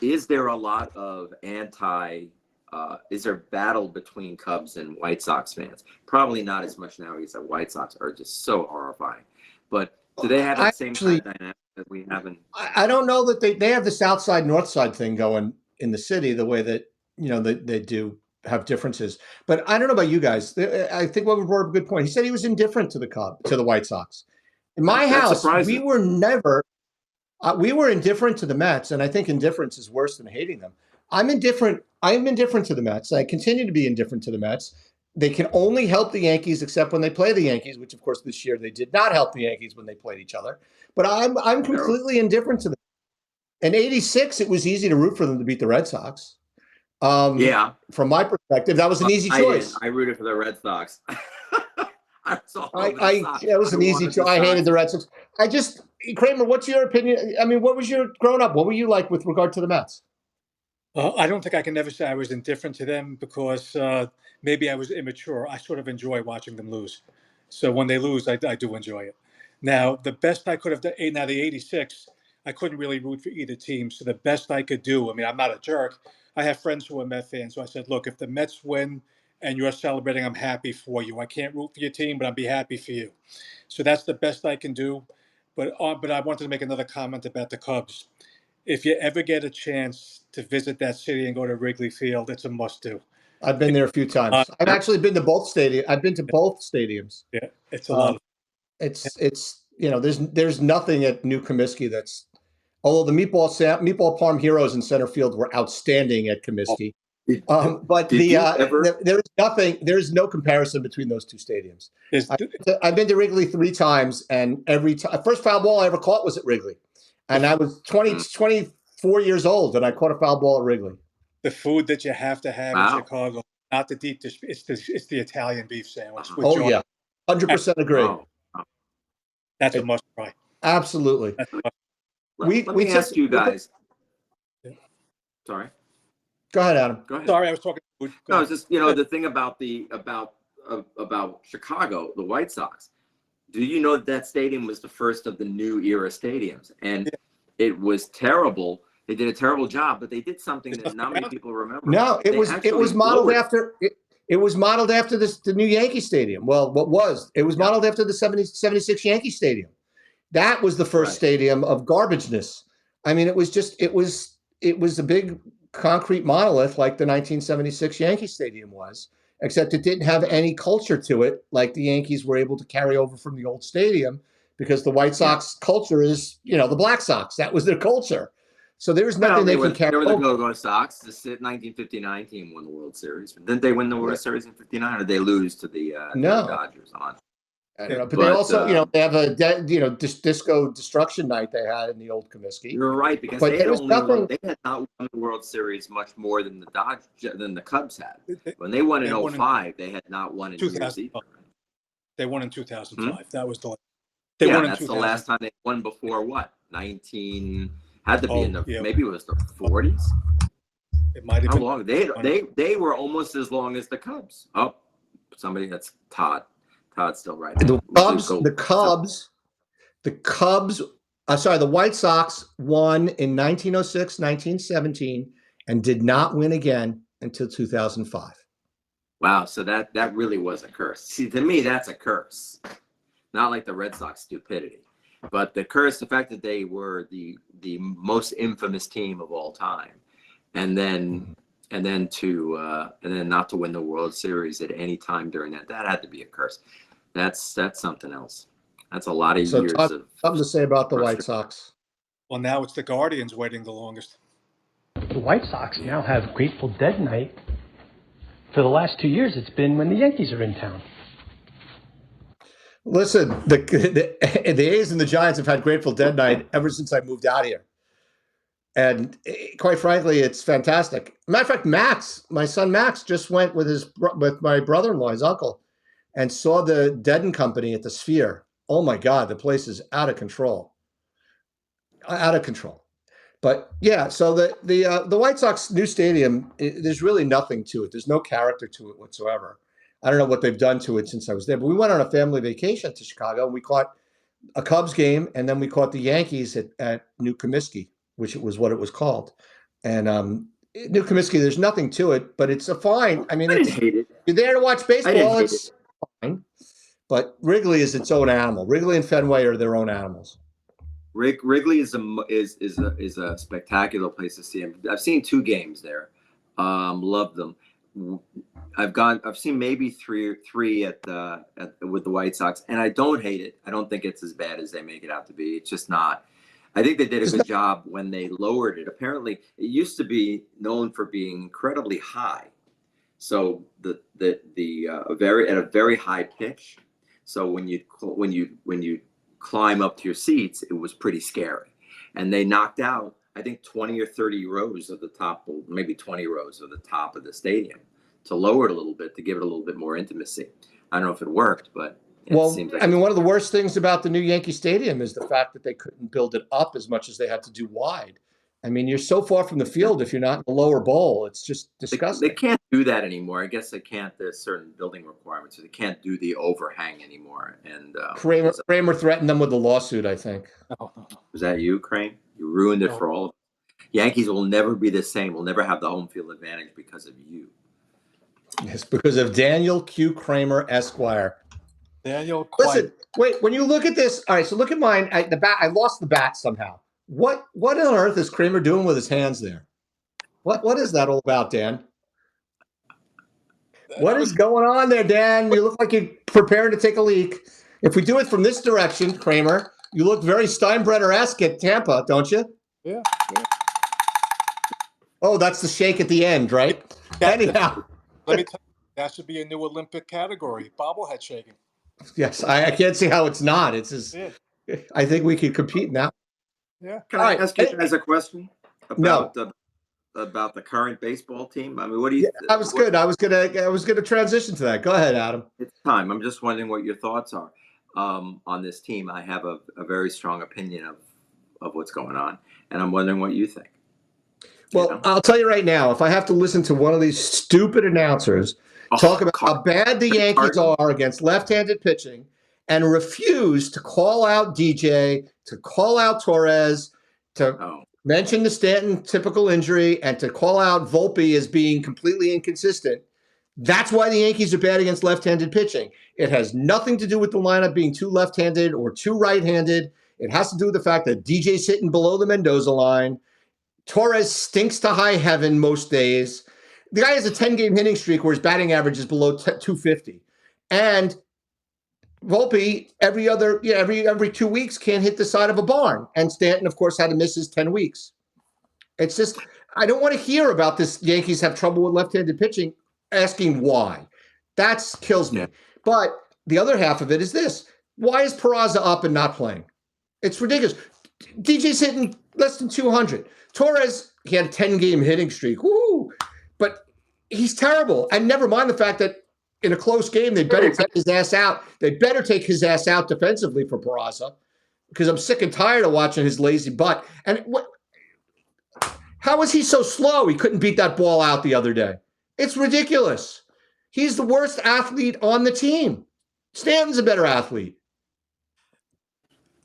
is there a lot of is there battle between Cubs and White Sox fans? Probably not as much now because the White Sox are just so horrifying. But do they have that same kind of dynamic that we have in? I don't know that they have the South Side, North Side thing going in the city the way that, they do have differences. But I don't know about you guys. I think Weber brought up a good point. He said he was indifferent to the White Sox. In my house, we were never. We were indifferent to the Mets, and I think indifference is worse than hating them. I'm indifferent to the Mets. I continue to be indifferent to the Mets. They can only help the Yankees except when they play the Yankees, which of course this year they did not help the Yankees when they played each other. But I'm completely indifferent to them. In '86, it was easy to root for them to beat the Red Sox. Yeah. From my perspective, that was an easy choice. I rooted for the Red Sox. That was an easy choice. I hated the Red Sox. Kramer, what's your opinion? I mean, what was your growing up? What were you like with regard to the Mets? I don't think I can never say I was indifferent to them because maybe I was immature. I sort of enjoy watching them lose. So when they lose, I do enjoy it. Now, the best I could have done, now the '86, I couldn't really root for either team. So the best I could do, I mean, I'm not a jerk. I have friends who are Met fans. So I said, look, if the Mets win and you're celebrating, I'm happy for you. I can't root for your team, but I'll be happy for you. So that's the best I can do. But I wanted to make another comment about the Cubs. If you ever get a chance to visit that city and go to Wrigley Field, it's a must-do. I've been there a few times. I've actually been to both stadiums. I've been to both stadiums. Yeah, it's a lot. It's there's nothing at New Comiskey that's. Although the meatball parm heroes in center field were outstanding at Comiskey. But there's nothing. There's no comparison between those two stadiums. I've been to Wrigley 3 times, and every time, first foul ball I ever caught was at Wrigley, and I was 24 years old, and I caught a foul ball at Wrigley. The food that you have to have in Chicago, not the deep dish. It's the Italian beef sandwich. With yeah, 100% agree. That's a must try. Absolutely. Let me ask you guys. Sorry. Go ahead, Adam. Go ahead. Sorry, I was talking. No, it's just the thing about about Chicago, the White Sox. Do you know that stadium was the first of the new era stadiums, and it was terrible. They did a terrible job, but they did something that not many people remember. No, it was modeled after. It was modeled after the new Yankee Stadium. Well, it was modeled after the 76 Yankee Stadium. That was the first stadium of garbageness. I mean, it was a big concrete monolith like the 1976 Yankee Stadium was, except it didn't have any culture to it like the Yankees were able to carry over from the old stadium, because the White Sox culture is, the Black Sox. That was their culture. So there was nothing they can carry over. They were the Go-Go Sox. The 1959 team won the World Series. Didn't they win the World Series in '59, or did they lose to the Dodgers on? I don't know, but they also, they have a disco destruction night they had in the old Comiskey. You're right, because they had not won the World Series much more than the Cubs had. When they won in 2005, they had not won in years either. They won in 2005. That was the. That's the last time they won before what? 19 had to be in the maybe it was the 40s. It might have been. How long? They were almost as long as the Cubs. Oh, somebody that's Todd. Todd's still right. The White Sox won in 1906, 1917, and did not win again until 2005. Wow, so that really was a curse. See, to me, that's a curse. Not like the Red Sox stupidity, but the curse, the fact that they were the most infamous team of all time, and then not to win the World Series at any time during that had to be a curse. That's something else. That's a lot of years of something to say about the White Sox. Well, now it's the Guardians waiting the longest. The White Sox now have Grateful Dead night. For the last 2 years, it's been when the Yankees are in town. Listen, the A's and the Giants have had Grateful Dead night ever since I moved out here. And quite frankly, it's fantastic. Matter of fact, my son Max, just went with my brother-in-law, his uncle, and saw the Dead and Company at the Sphere. Oh my God, the place is out of control. Out of control. But yeah, so the White Sox new stadium, there's really nothing to it. There's no character to it whatsoever. I don't know what they've done to it since I was there, but we went on a family vacation to Chicago, and we caught a Cubs game, and then we caught the Yankees at New Comiskey, which was what it was called. And New Comiskey, there's nothing to it, but it's a fine. I mean, you're there to watch baseball. It's fine. But Wrigley is its own animal. Wrigley and Fenway are their own animals. Wrigley is a spectacular place to see him. I've seen 2 games there. Loved them. I've seen maybe three with the White Sox, and I don't hate it. I don't think it's as bad as they make it out to be. It's just not. I think they did a good job when they lowered it. Apparently, it used to be known for being incredibly high, so at a very high pitch. So when you climb up to your seats, it was pretty scary. And they knocked out, I think, 20 or 30 rows of the top, maybe 20 rows of the top of the stadium, to lower it a little bit, to give it a little bit more intimacy. I don't know if it worked, but it seems like one of the worst things about the new Yankee Stadium is the fact that they couldn't build it up as much as they had to do wide. I mean, you're so far from the field if you're not in the lower bowl. It's just disgusting. They can't do that anymore. I guess they can't. There's certain building requirements, so they can't do the overhang anymore. And Kramer threatened them with a lawsuit, I think. Was that you, Kramer? You ruined it for all of us. Yankees will never be the same. We'll never have the home field advantage because of you. Yes, because of Daniel Q. Kramer, Esquire. Listen, wait. When you look at this, all right. So look at mine. The bat. I lost the bat somehow. What on earth is Kramer doing with his hands there? What is that all about, Dan? What is going on there, Dan? You look like you're preparing to take a leak. If we do it from this direction, Kramer, you look very Steinbrenner-esque at Tampa, don't you? Yeah. Oh, that's the shake at the end, right? Anyhow. Let me tell you, that should be a new Olympic category, bobblehead shaking. Yes, I can't see how it's not. It's just, I think we could compete in that. Yeah. Can I ask you guys a question about No. About the current baseball team? I mean, what do you? I was good. I was gonna transition to that. Go ahead, Adam. It's time. I'm just wondering what your thoughts are on this team. I have a very strong opinion of what's going on, and I'm wondering what you think. Well, I'll tell you right now, if I have to listen to one of these stupid announcers talk about how bad the Yankees are against left-handed pitching and refuse to call out DJ, to call out Torres, to mention the Stanton typical injury, and to call out Volpe as being completely inconsistent, that's why the Yankees are bad against left-handed pitching. It has nothing to do with the lineup being too left-handed or too right-handed. It has to do with the fact that DJ's hitting below the Mendoza line. Torres stinks to high heaven most days. The guy has a 10-game hitting streak where his batting average is below 250. And Volpe, every 2 weeks can't hit the side of a barn. And Stanton, of course, had to miss his 10 weeks. It's just, I don't want to hear about this Yankees have trouble with left-handed pitching, asking why. That kills me. But the other half of it is this. Why is Peraza up and not playing? It's ridiculous. DJ's hitting less than 200. Torres, he had a 10-game hitting streak. Woo! But he's terrible. And never mind the fact that in a close game, they better take his ass out. They better take his ass out defensively for Peraza, because I'm sick and tired of watching his lazy butt. And how is he so slow? He couldn't beat that ball out the other day. It's ridiculous. He's the worst athlete on the team. Stanton's a better athlete.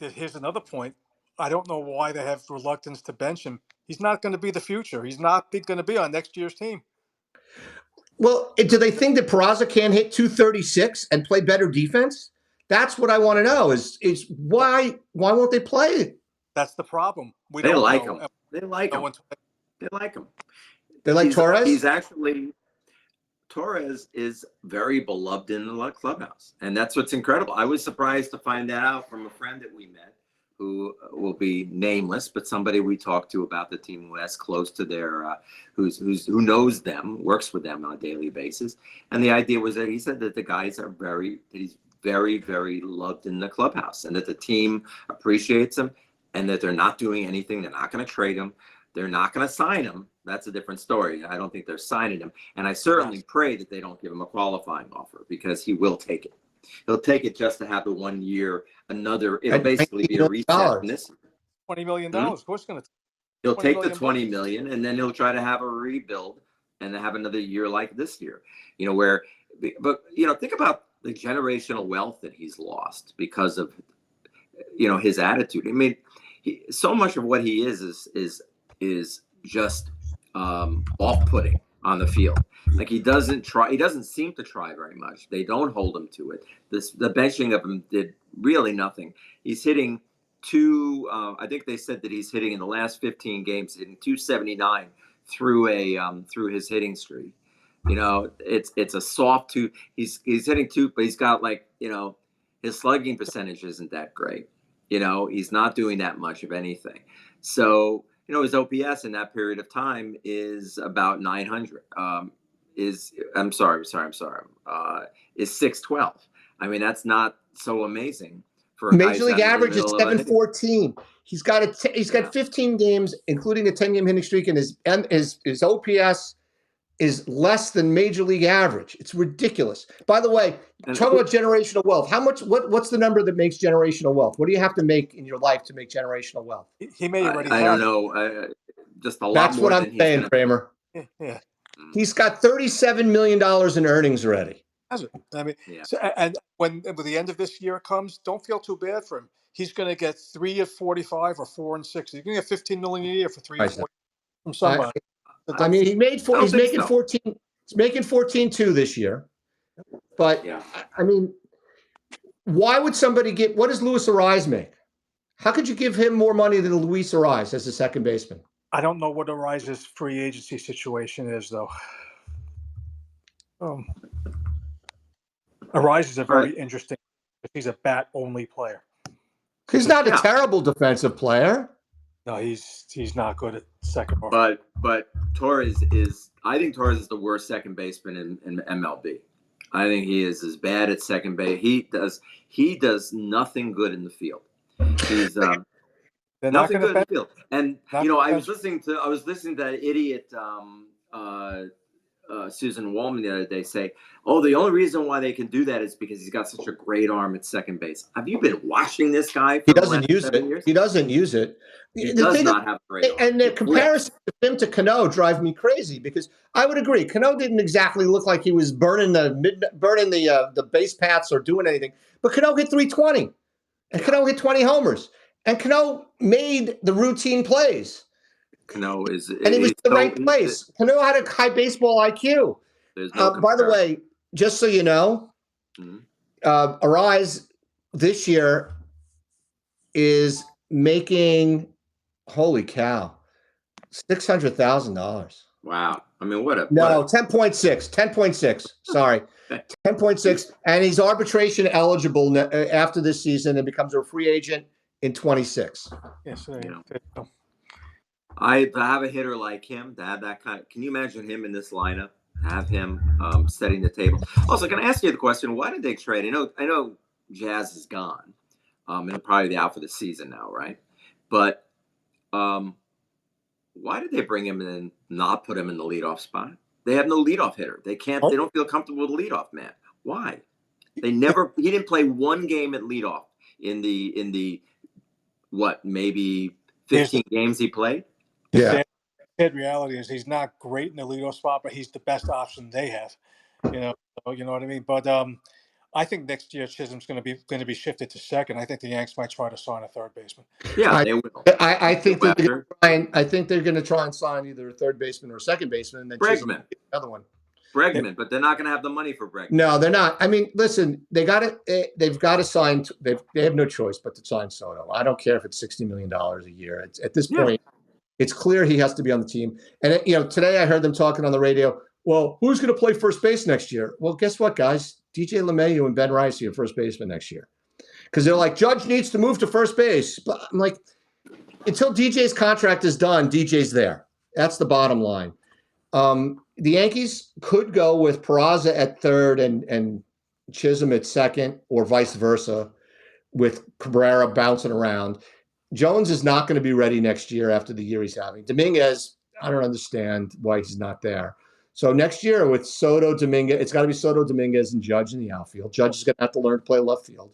Here's another point. I don't know why they have reluctance to bench him. He's not going to be the future. He's not going to be on next year's team. Well, do they think that Peraza can't hit 236 and play better defense? That's what I want to know. Is why won't they play? That's the problem. They like him. They like him. They like him. They like Torres? He's actually Torres is very beloved in the clubhouse, and that's what's incredible. I was surprised to find that out from a friend that we met, who will be nameless, but somebody we talked to about the team who is close to their, who knows them, works with them on a daily basis. And the idea was that he said that the guys are he's very, very loved in the clubhouse, and that the team appreciates him, and that they're not doing anything. They're not going to trade him. They're not going to sign him. That's a different story. I don't think they're signing him. And I certainly pray that they don't give him a qualifying offer, because he will take it. He'll take it just to have the 1 year, it'll basically be a reset in this. $20 million. Of course, he'll take the $20 million, and then he'll try to have a rebuild and have another year like this year. Think about the generational wealth that he's lost because of, his attitude. I mean, so much of what he is just off-putting on the field. Like, he doesn't seem to try very much. They don't hold him to it. The benching of him did really nothing. He's hitting I think they said that he's hitting in the last 15 games, hitting 279 through his hitting streak. It's a soft two. He's hitting two, but he's got his slugging percentage isn't that great. He's not doing that much of anything. So, his OPS in that period of time is about 900. Is 612. I mean, that's not so amazing for a Major League average is 714. He's got 15 games, including a 10-game hitting streak, and his OPS is less than Major League average. It's ridiculous. By the way, talk about generational wealth. What's the number that makes generational wealth? What do you have to make in your life to make generational wealth? He may already. I don't know. Just a lot That's more. That's what I'm saying, Kramer. Yeah. He's got $37 million in earnings already. Has it? I mean, and when the end of this year comes, don't feel too bad for him. He's going to get 3 of 45 or 4 and 6. He's going to get $15 million a year for 3 or 4 from somebody. I mean, he's making 14. He's making 14.2 this year. But I mean, why would somebody what does Luis Ariz make? How could you give him more money than Luis Ariz as a second baseman? I don't know what Ariz's free agency situation is, though. Ariz is a very interesting he's a bat-only player. He's not a terrible defensive player. No, he's not good at second. But Torres is. I think Torres is the worst second baseman in MLB. I think he is as bad at second base. He does nothing good in the field. He's nothing good in the field. And I was listening to that idiot Susan Wallman the other day say, "Oh, the only reason why they can do that is because he's got such a great arm at second base." Have you been watching this guy for He the doesn't last use 7 it. years? He doesn't use it. He does not have a great arm. And the comparison of him to Cano drive me crazy because I would agree. Cano didn't exactly look like he was burning the base paths or doing anything, but Cano hit 320, and Cano hit 20 homers, and Cano made the routine plays. Cano is, and he was in the right place. Cano had a high baseball IQ. By the way, just so you know, Arise this year is making, holy cow, $600,000. Wow. I mean, what a 10.6. Sorry, 10.6, and he's arbitration eligible after this season and becomes a free agent in 26. Yes, I have a hitter like him to have that kind of. Can you imagine him in this lineup? Have him setting the table. Also, can I ask you the question? Why did they trade? I know Jazz is gone, and he'll probably be out for the season now, right? But why did they bring him in and not put him in the leadoff spot? They have no leadoff hitter. They can't. They don't feel comfortable with the leadoff man. Why? They never. He didn't play one game at leadoff in the what, maybe 15 games he played. Yeah. The reality is he's not great in the leadoff spot, but he's the best option they have. You know what I mean. But I think next year Chisholm's going to be shifted to second. I think the Yanks might try to sign a third baseman. Yeah, they will. I think they're going to try and sign either a third baseman or a second baseman, and then Bregman, another one. Bregman, but they're not going to have the money for Bregman. No, they're not. I mean, listen, they've got to sign. They have no choice but to sign Soto. I don't care if it's $60 million a year. At this point, it's clear he has to be on the team. And today I heard them talking on the radio. Well, who's going to play first base next year? Well, guess what, guys? DJ LeMahieu and Ben Rice are first baseman next year. Because they're like, Judge needs to move to first base. But I'm like, until DJ's contract is done, DJ's there. That's the bottom line. The Yankees could go with Peraza at third and Chisholm at second, or vice versa, with Cabrera bouncing around. Jones is not going to be ready next year after the year he's having. Dominguez, I don't understand why he's not there. So next year with Soto, Dominguez, it's got to be Soto, Dominguez, and Judge in the outfield. Judge is going to have to learn to play left field.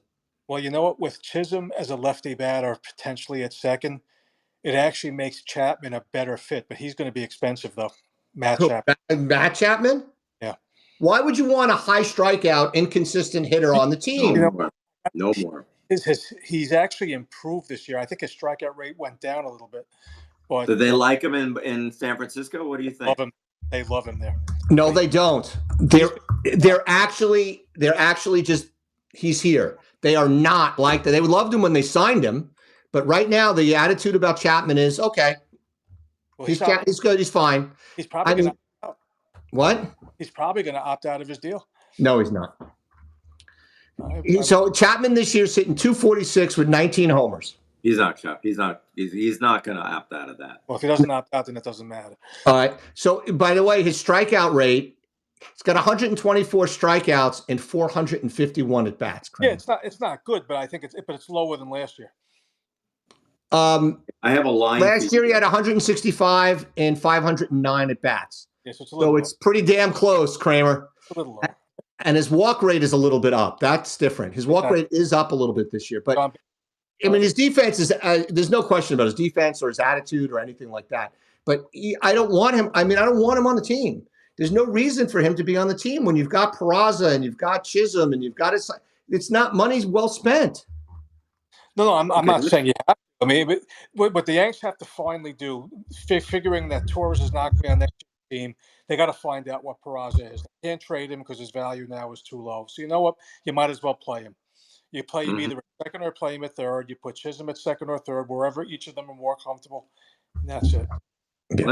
Well, you know what? With Chisholm as a lefty batter, potentially at second, it actually makes Chapman a better fit, but he's going to be expensive, though. Matt Chapman? Yeah. Why would you want a high strikeout, inconsistent hitter on the team? No more. He's actually improved this year. I think his strikeout rate went down a little bit. But do they like him in San Francisco? What do you think? They love him there. No, they don't. They're actually just, he's here. They are not like that. They loved him when they signed him, but right now the attitude about Chapman is okay. Well, he's good. He's fine. He's probably going to opt out. What? He's probably going to opt out of his deal. No, he's not. So Chapman this year is hitting .246 with 19 homers. He's not going to opt out of that. Well, if he doesn't opt out, then it doesn't matter. All right. So, by the way, his strikeout rate, it's got 124 strikeouts and 451 at bats. Kramer. Yeah, it's not good, but I think it's lower than last year. I have a line. Last year he had 165 and 509 at bats. Yeah, so it's pretty damn close, Kramer. It's a little lower. And his walk rate is a little bit up. That's different. His walk rate is up a little bit this year. But, I mean, his defense is there's no question about his defense or his attitude or anything like that. But I don't want him. I mean, I don't want him on the team. There's no reason for him to be on the team when you've got Peraza and you've got Chisholm and you've got it's not money's well spent. No, I'm not saying you have to. I mean, but the Yanks have to finally do, figuring that Torres is not going to be on next team, they got to find out what Peraza is. They can't trade him because his value now is too low. So you know what? You might as well play him. You play him either at second or play him at third. You put Chisholm at second or third, wherever each of them are more comfortable. And that's it. Yeah.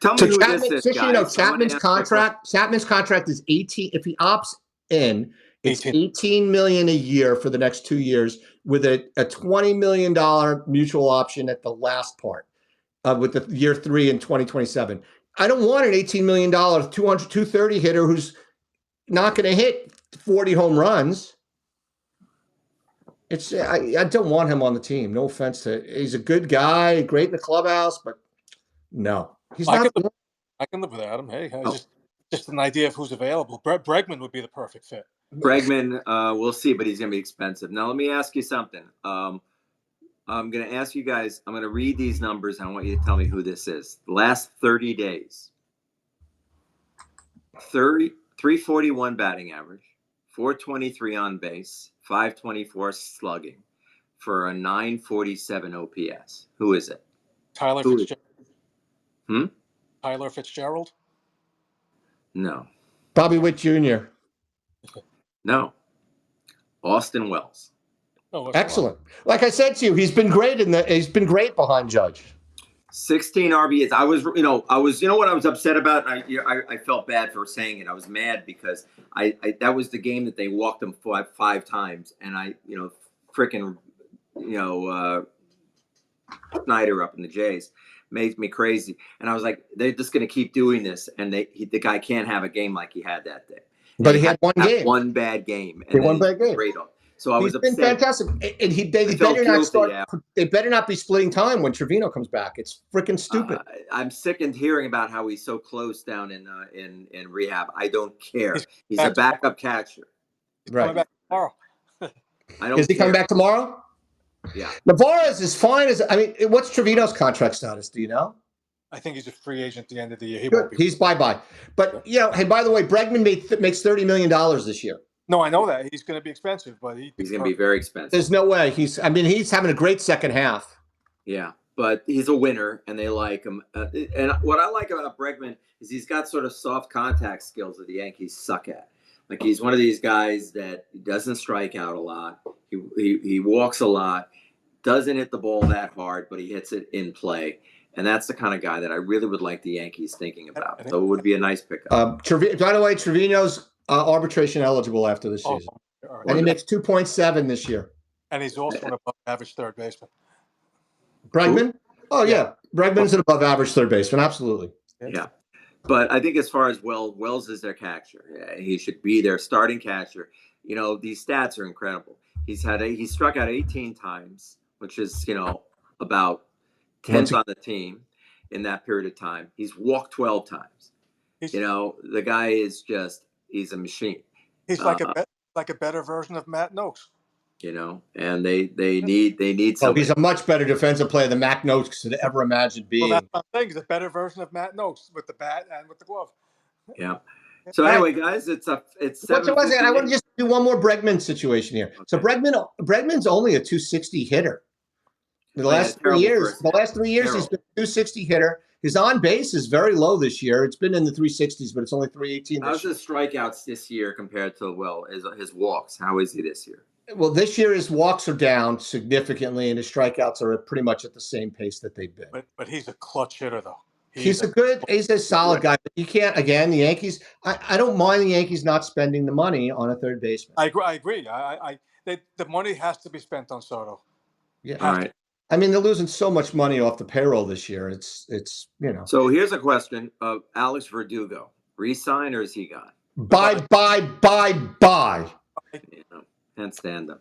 Tell me who this is, guys. Chapman's contract is 18. If he opts in, It's $18 million a year for the next 2 years with a $20 million mutual option at the last part with the year 3 in 2027. I don't want an $18 million, 230 hitter who's not going to hit 40 home runs. I don't want him on the team. No offense to, he's a good guy, great in the clubhouse, but no, he's not. I can live without him. Hey, just an idea of who's available. Bregman would be the perfect fit. Bregman, we'll see, but he's going to be expensive. Now, let me ask you something. I'm going to ask you guys, I'm going to read these numbers. I want you to tell me who this is. The last 30 days, 341 batting average, 423 on base, 524 slugging for a 947 OPS. Who is it? Tyler Fitzgerald. Tyler Fitzgerald? No. Bobby Witt Jr. No. Austin Wells. Oh, excellent. Like I said to you, he's been great he's been great behind Judge. 16 RBIs. I was what I was upset about. I felt bad for saying it. I was mad because that was the game that they walked him five times, and Snyder up in the Jays made me crazy, and I was like, they're just going to keep doing this, and the guy can't have a game like he had that day. But he had one game, one bad game, and one bad game. Great on. So I was upset. He's been fantastic, and they better not be splitting time when Trevino comes back. It's freaking stupid. I'm sick of hearing about how he's so close down in rehab. I don't care. He's a backup catcher. Right. Coming back tomorrow. Is he coming back tomorrow? Yeah. Navarro is as fine as, what's Trevino's contract status? Do you know? I think he's a free agent at the end of the year. He's bye-bye. But, hey, by the way, Bregman makes $30 million this year. No, I know that. He's going to be expensive, but he's going to be very expensive. There's no way. He's having a great second half. Yeah, but he's a winner, and they like him. And what I like about Bregman is he's got sort of soft contact skills that the Yankees suck at. Like, he's one of these guys that doesn't strike out a lot. He walks a lot, doesn't hit the ball that hard, but he hits it in play. And that's the kind of guy that I really would like the Yankees thinking about. So it would be a nice pickup. By the way, Trevino's arbitration eligible after this season. Right. And he makes 2.7 this year. And he's also an above average third baseman. Bregman? Oh, yeah. Bregman's an above average third baseman. Absolutely. Yeah. But I think as far as Wells is their catcher. Yeah, he should be their starting catcher. These stats are incredible. He struck out 18 times, which is, about 10th on the team in that period of time. He's walked 12 times. The guy is he's a machine. He's like a better version of Matt Noakes. And they need somebody. He's a much better defensive player than Matt Noakes could ever imagine being. Well, that's what I'm saying. He's a better version of Matt Noakes with the bat and with the glove. Yeah. So anyway, guys, it's 7. I want to just do one more Bregman situation here. Okay. So Bregman's only a 260 hitter. The last 3 years, he's been a 260 hitter. His on base is very low this year. It's been in the 360s, but it's only 318. How's his strikeouts this year compared to his walks? How is he this year? Well, this year his walks are down significantly, and his strikeouts are pretty much at the same pace that they've been. But he's a clutch hitter, though. He's a solid guy. But you can't. Again, the Yankees. I don't mind the Yankees not spending the money on a third baseman. I agree. The money has to be spent on Soto. Yeah. All right. They're losing so much money off the payroll this year. It's. So here's a question of Alex Verdugo: resign or is he gone? Bye. Can't stand him.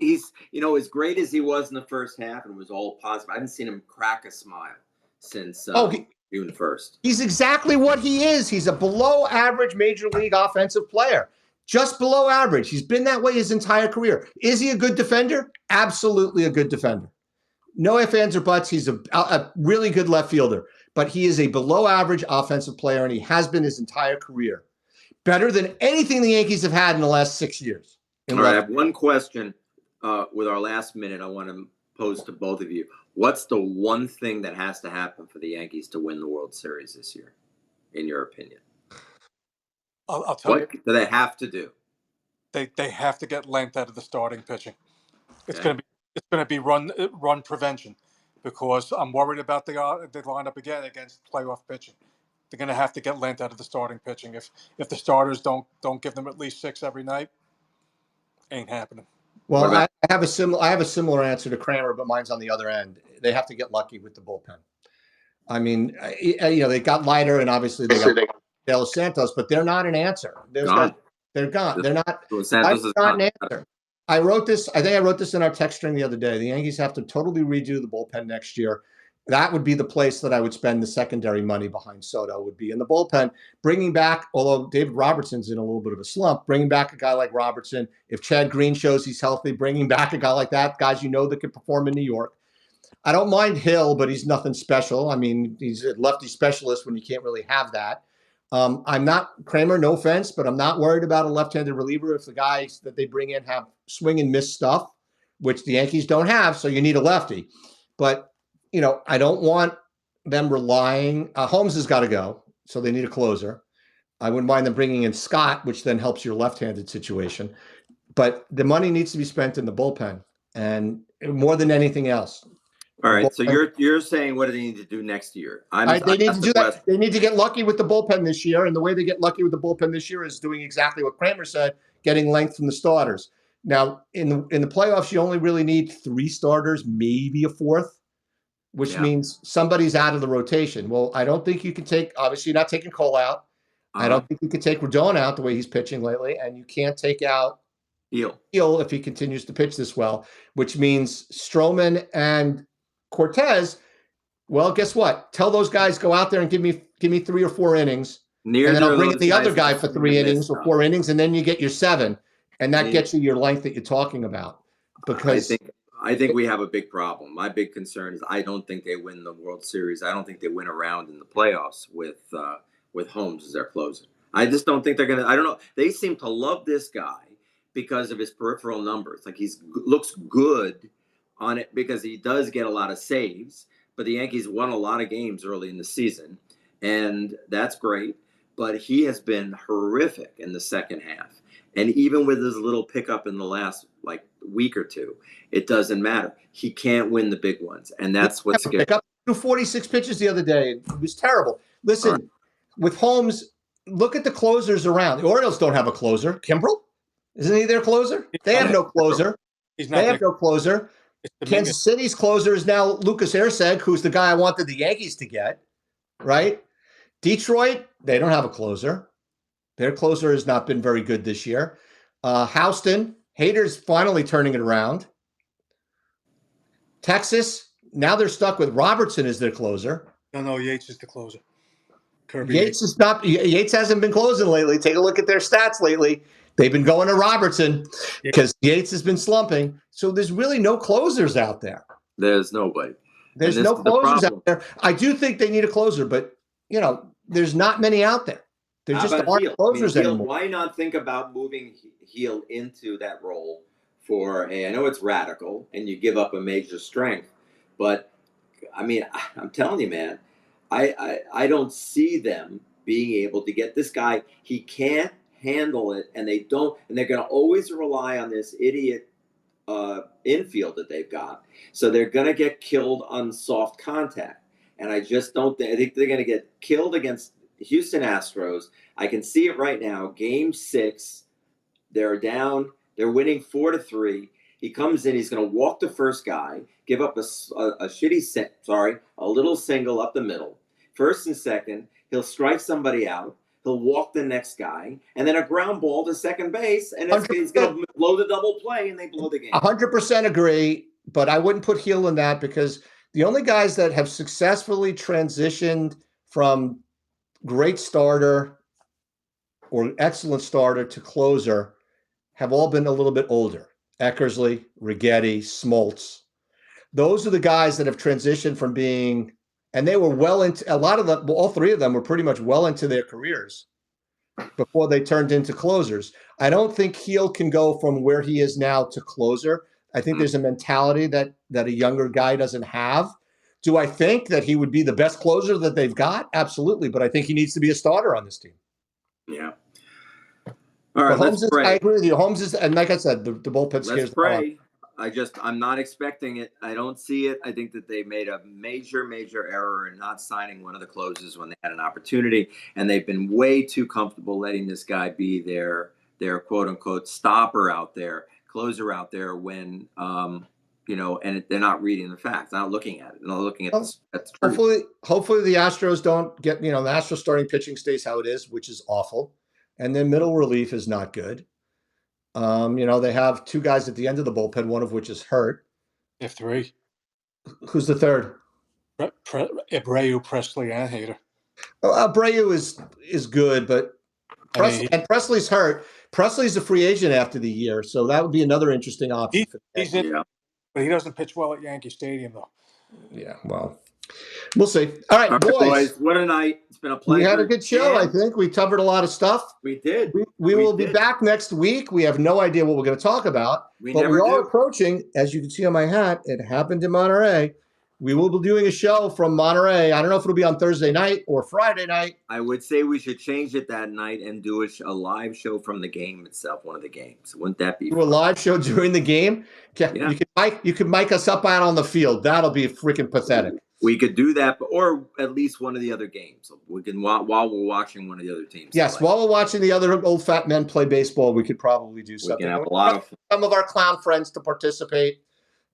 He's as great as he was in the first half and was all positive. I haven't seen him crack a smile since June 1st. He's exactly what he is. He's a below average major league offensive player. Just below average. He's been that way his entire career. Is he a good defender? Absolutely a good defender. No ifs, ands, or buts. He's a really good left fielder. But he is a below average offensive player, and he has been his entire career. Better than anything the Yankees have had in the last 6 years. All right, I have one question with our last minute I want to pose to both of you. What's the one thing that has to happen for the Yankees to win the World Series this year, in your opinion? I'll tell you. What do they have to do? They have to get length out of the starting pitching. It's going to be run prevention, because I'm worried about the lineup again against playoff pitching. they're going to have to get length out of the starting pitching. If the starters don't give them at least 6 every night, ain't happening. Well, I have a similar answer to Kramer, but mine's on the other end. They have to get lucky with the bullpen. I mean, they got Leiter, and obviously they got De Los Santos, but they're not an answer. They're gone. They're not. Santos is not an answer. I think I wrote this in our text string the other day. The Yankees have to totally redo the bullpen next year. That would be the place that I would spend the secondary money behind Soto, would be in the bullpen. Bringing back, although David Robertson's in a little bit of a slump, bringing back a guy like Robertson. If Chad Green shows he's healthy, bringing back a guy like that, guys that can perform in New York. I don't mind Hill, but he's nothing special. I mean, he's a lefty specialist when you can't really have that. I'm not Kramer, no offense, but I'm not worried about a left-handed reliever if the guys that they bring in have swing and miss stuff, which the Yankees don't have, so you need a lefty. But, I don't want them relying. Holmes has got to go, so they need a closer. I wouldn't mind them bringing in Scott, which then helps your left-handed situation. But the money needs to be spent in the bullpen, and more than anything else. All right, so you're saying what do they need to do next year? They need to do that. They need to get lucky with the bullpen this year, and the way they get lucky with the bullpen this year is doing exactly what Kramer said, getting length from the starters. Now, in the playoffs, you only really need 3 starters, maybe a 4th, which means somebody's out of the rotation. Well, I don't think you can take. Obviously, you're not taking Cole out. I don't think you can take Rodon out the way he's pitching lately, and you can't take out Heel if he continues to pitch this well, which means Stroman and Cortez. Well, guess what? Tell those guys, go out there and give me 3 or 4 innings, and then I'll bring in the other guy for 3 innings or 4 innings, and then you get your 7, and that gets you your length that you're talking about. Because I think we have a big problem. My big concern is I don't think they win the World Series. I don't think they win a round in the playoffs with Holmes as their closer. I just don't think they're gonna. I don't know. They seem to love this guy because of his peripheral numbers. Like looks good on it because he does get a lot of saves. But the Yankees won a lot of games early in the season, and that's great. But he has been horrific in the second half. And even with his little pickup in the last week or 2, it doesn't matter. He can't win the big ones, and that's what's scary. Pick up 46 pitches the other day. It was terrible. Listen, with Holmes, look at the closers around. The Orioles don't have a closer. Kimbrel? Isn't he their closer? They have no closer. They have no closer. Kansas City's closer is now Lucas Erceg, who's the guy I wanted the Yankees to get, right? Detroit, they don't have a closer. Their closer has not been very good this year. Houston, Hader's finally turning it around. Texas, now they're stuck with Robertson as their closer. No, Yates is the closer. Yates hasn't been closing lately. Take a look at their stats lately. They've been going to Robertson because Yates has been slumping. So there's really no closers out there. There's nobody. There's no closers out there. I do think they need a closer, but there's not many out there. There just aren't closers anymore. Why not think about moving Heel into that role for I know it's radical and you give up a major strength, but I mean, I'm telling you, man, I don't see them being able to get this guy. He can't handle it, and they're going to always rely on this idiot infield that they've got. So they're going to get killed on soft contact. And I just don't I think they're going to get killed against Houston Astros. I can see it right now. Game 6, they're down. They're winning 4-3. He comes in. He's going to walk the first guy, give up a little single up the middle. First and second, he'll strike somebody out. He'll walk the next guy, and then a ground ball to second base, and he's going to blow the double play, and they blow the game. 100% agree, but I wouldn't put Heel in that because the only guys that have successfully transitioned from great starter or excellent starter to closer have all been a little bit older. Eckersley, Righetti, Smoltz. Those are the guys that have transitioned from being, and they were well into, a lot of them, all 3 of them were pretty much well into their careers before they turned into closers. I don't think Heel can go from where he is now to closer. I think there's a mentality that a younger guy doesn't have. Do I think that he would be the best closer that they've got? Absolutely. But I think he needs to be a starter on this team. Yeah. All right, let's pray. I agree with you. Holmes is, and like I said, the bullpen scares Let's pray. I'm not expecting it. I don't see it. I think that they made a major error in not signing one of the closers when they had an opportunity, and they've been way too comfortable letting this guy be their quote unquote stopper out there, closer out there when and they're not reading the facts, not looking at it, not looking at this. That's true. Hopefully the Astros don't get, the Astros starting pitching stays how it is, which is awful. And then middle relief is not good. They have two guys at the end of the bullpen, one of which is hurt. They have three. Who's the third? Abreu, Presley, and Hader. Abreu is good, but Presley's hurt. Presley's a free agent after the year, so that would be another interesting option. He's in, but he doesn't pitch well at Yankee Stadium, though. Yeah, well, we'll see. All right, boys. What a night. It's been a pleasure. We had a good show, I think. We covered a lot of stuff. We did. We will be back next week. We have no idea what we're going to talk about. But we are approaching, as you can see on my hat, it happened in Monterey. We will be doing a show from Monterey. I don't know if it'll be on Thursday night or Friday night. I would say we should change it that night and do a live show from the game itself, one of the games. Wouldn't that be fun? A live show during the game? Yeah. You could mic us up out on the field. That'll be freaking pathetic. We could do that, or at least one of the other games. We can while we're watching one of the other teams. Yes, while we're watching the other old fat men play baseball, we could probably do something. We can have a lot of fun. Some of our clown friends to participate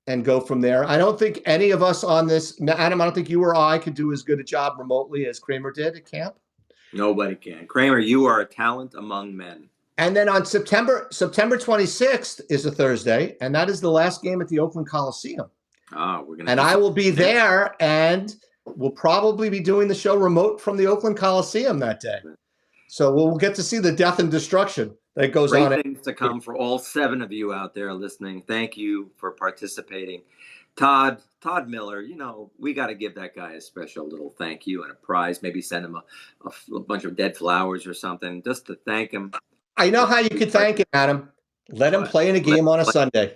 and go from there. I don't think any of us on this, Adam, I don't think you or I could do as good a job remotely as Kramer did at camp. Nobody can. Kramer, you are a talent among men. And then on September 26th is a Thursday, and that is the last game at the Oakland Coliseum. Oh, I will be there, and we'll probably be doing the show remote from the Oakland Coliseum that day. So we'll get to see the death and destruction that goes on. Great things to come for all 7 of you out there listening. Thank you for participating. Todd Miller, we got to give that guy a special little thank you and a prize. Maybe send him a bunch of dead flowers or something just to thank him. I know how you could thank him, Adam. Let him play in a game on a Sunday.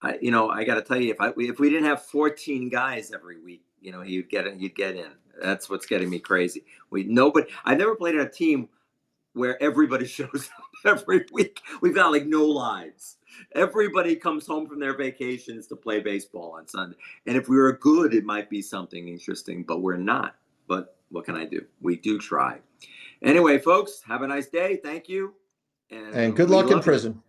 I got to tell you, if we didn't have 14 guys every week, he'd get in. That's what's getting me crazy. I never played on a team where everybody shows up every week. We've got no lives. Everybody comes home from their vacations to play baseball on Sunday. And if we were good, it might be something interesting, but we're not. But what can I do? We do try. Anyway, folks, have a nice day. Thank you. And good luck in prison.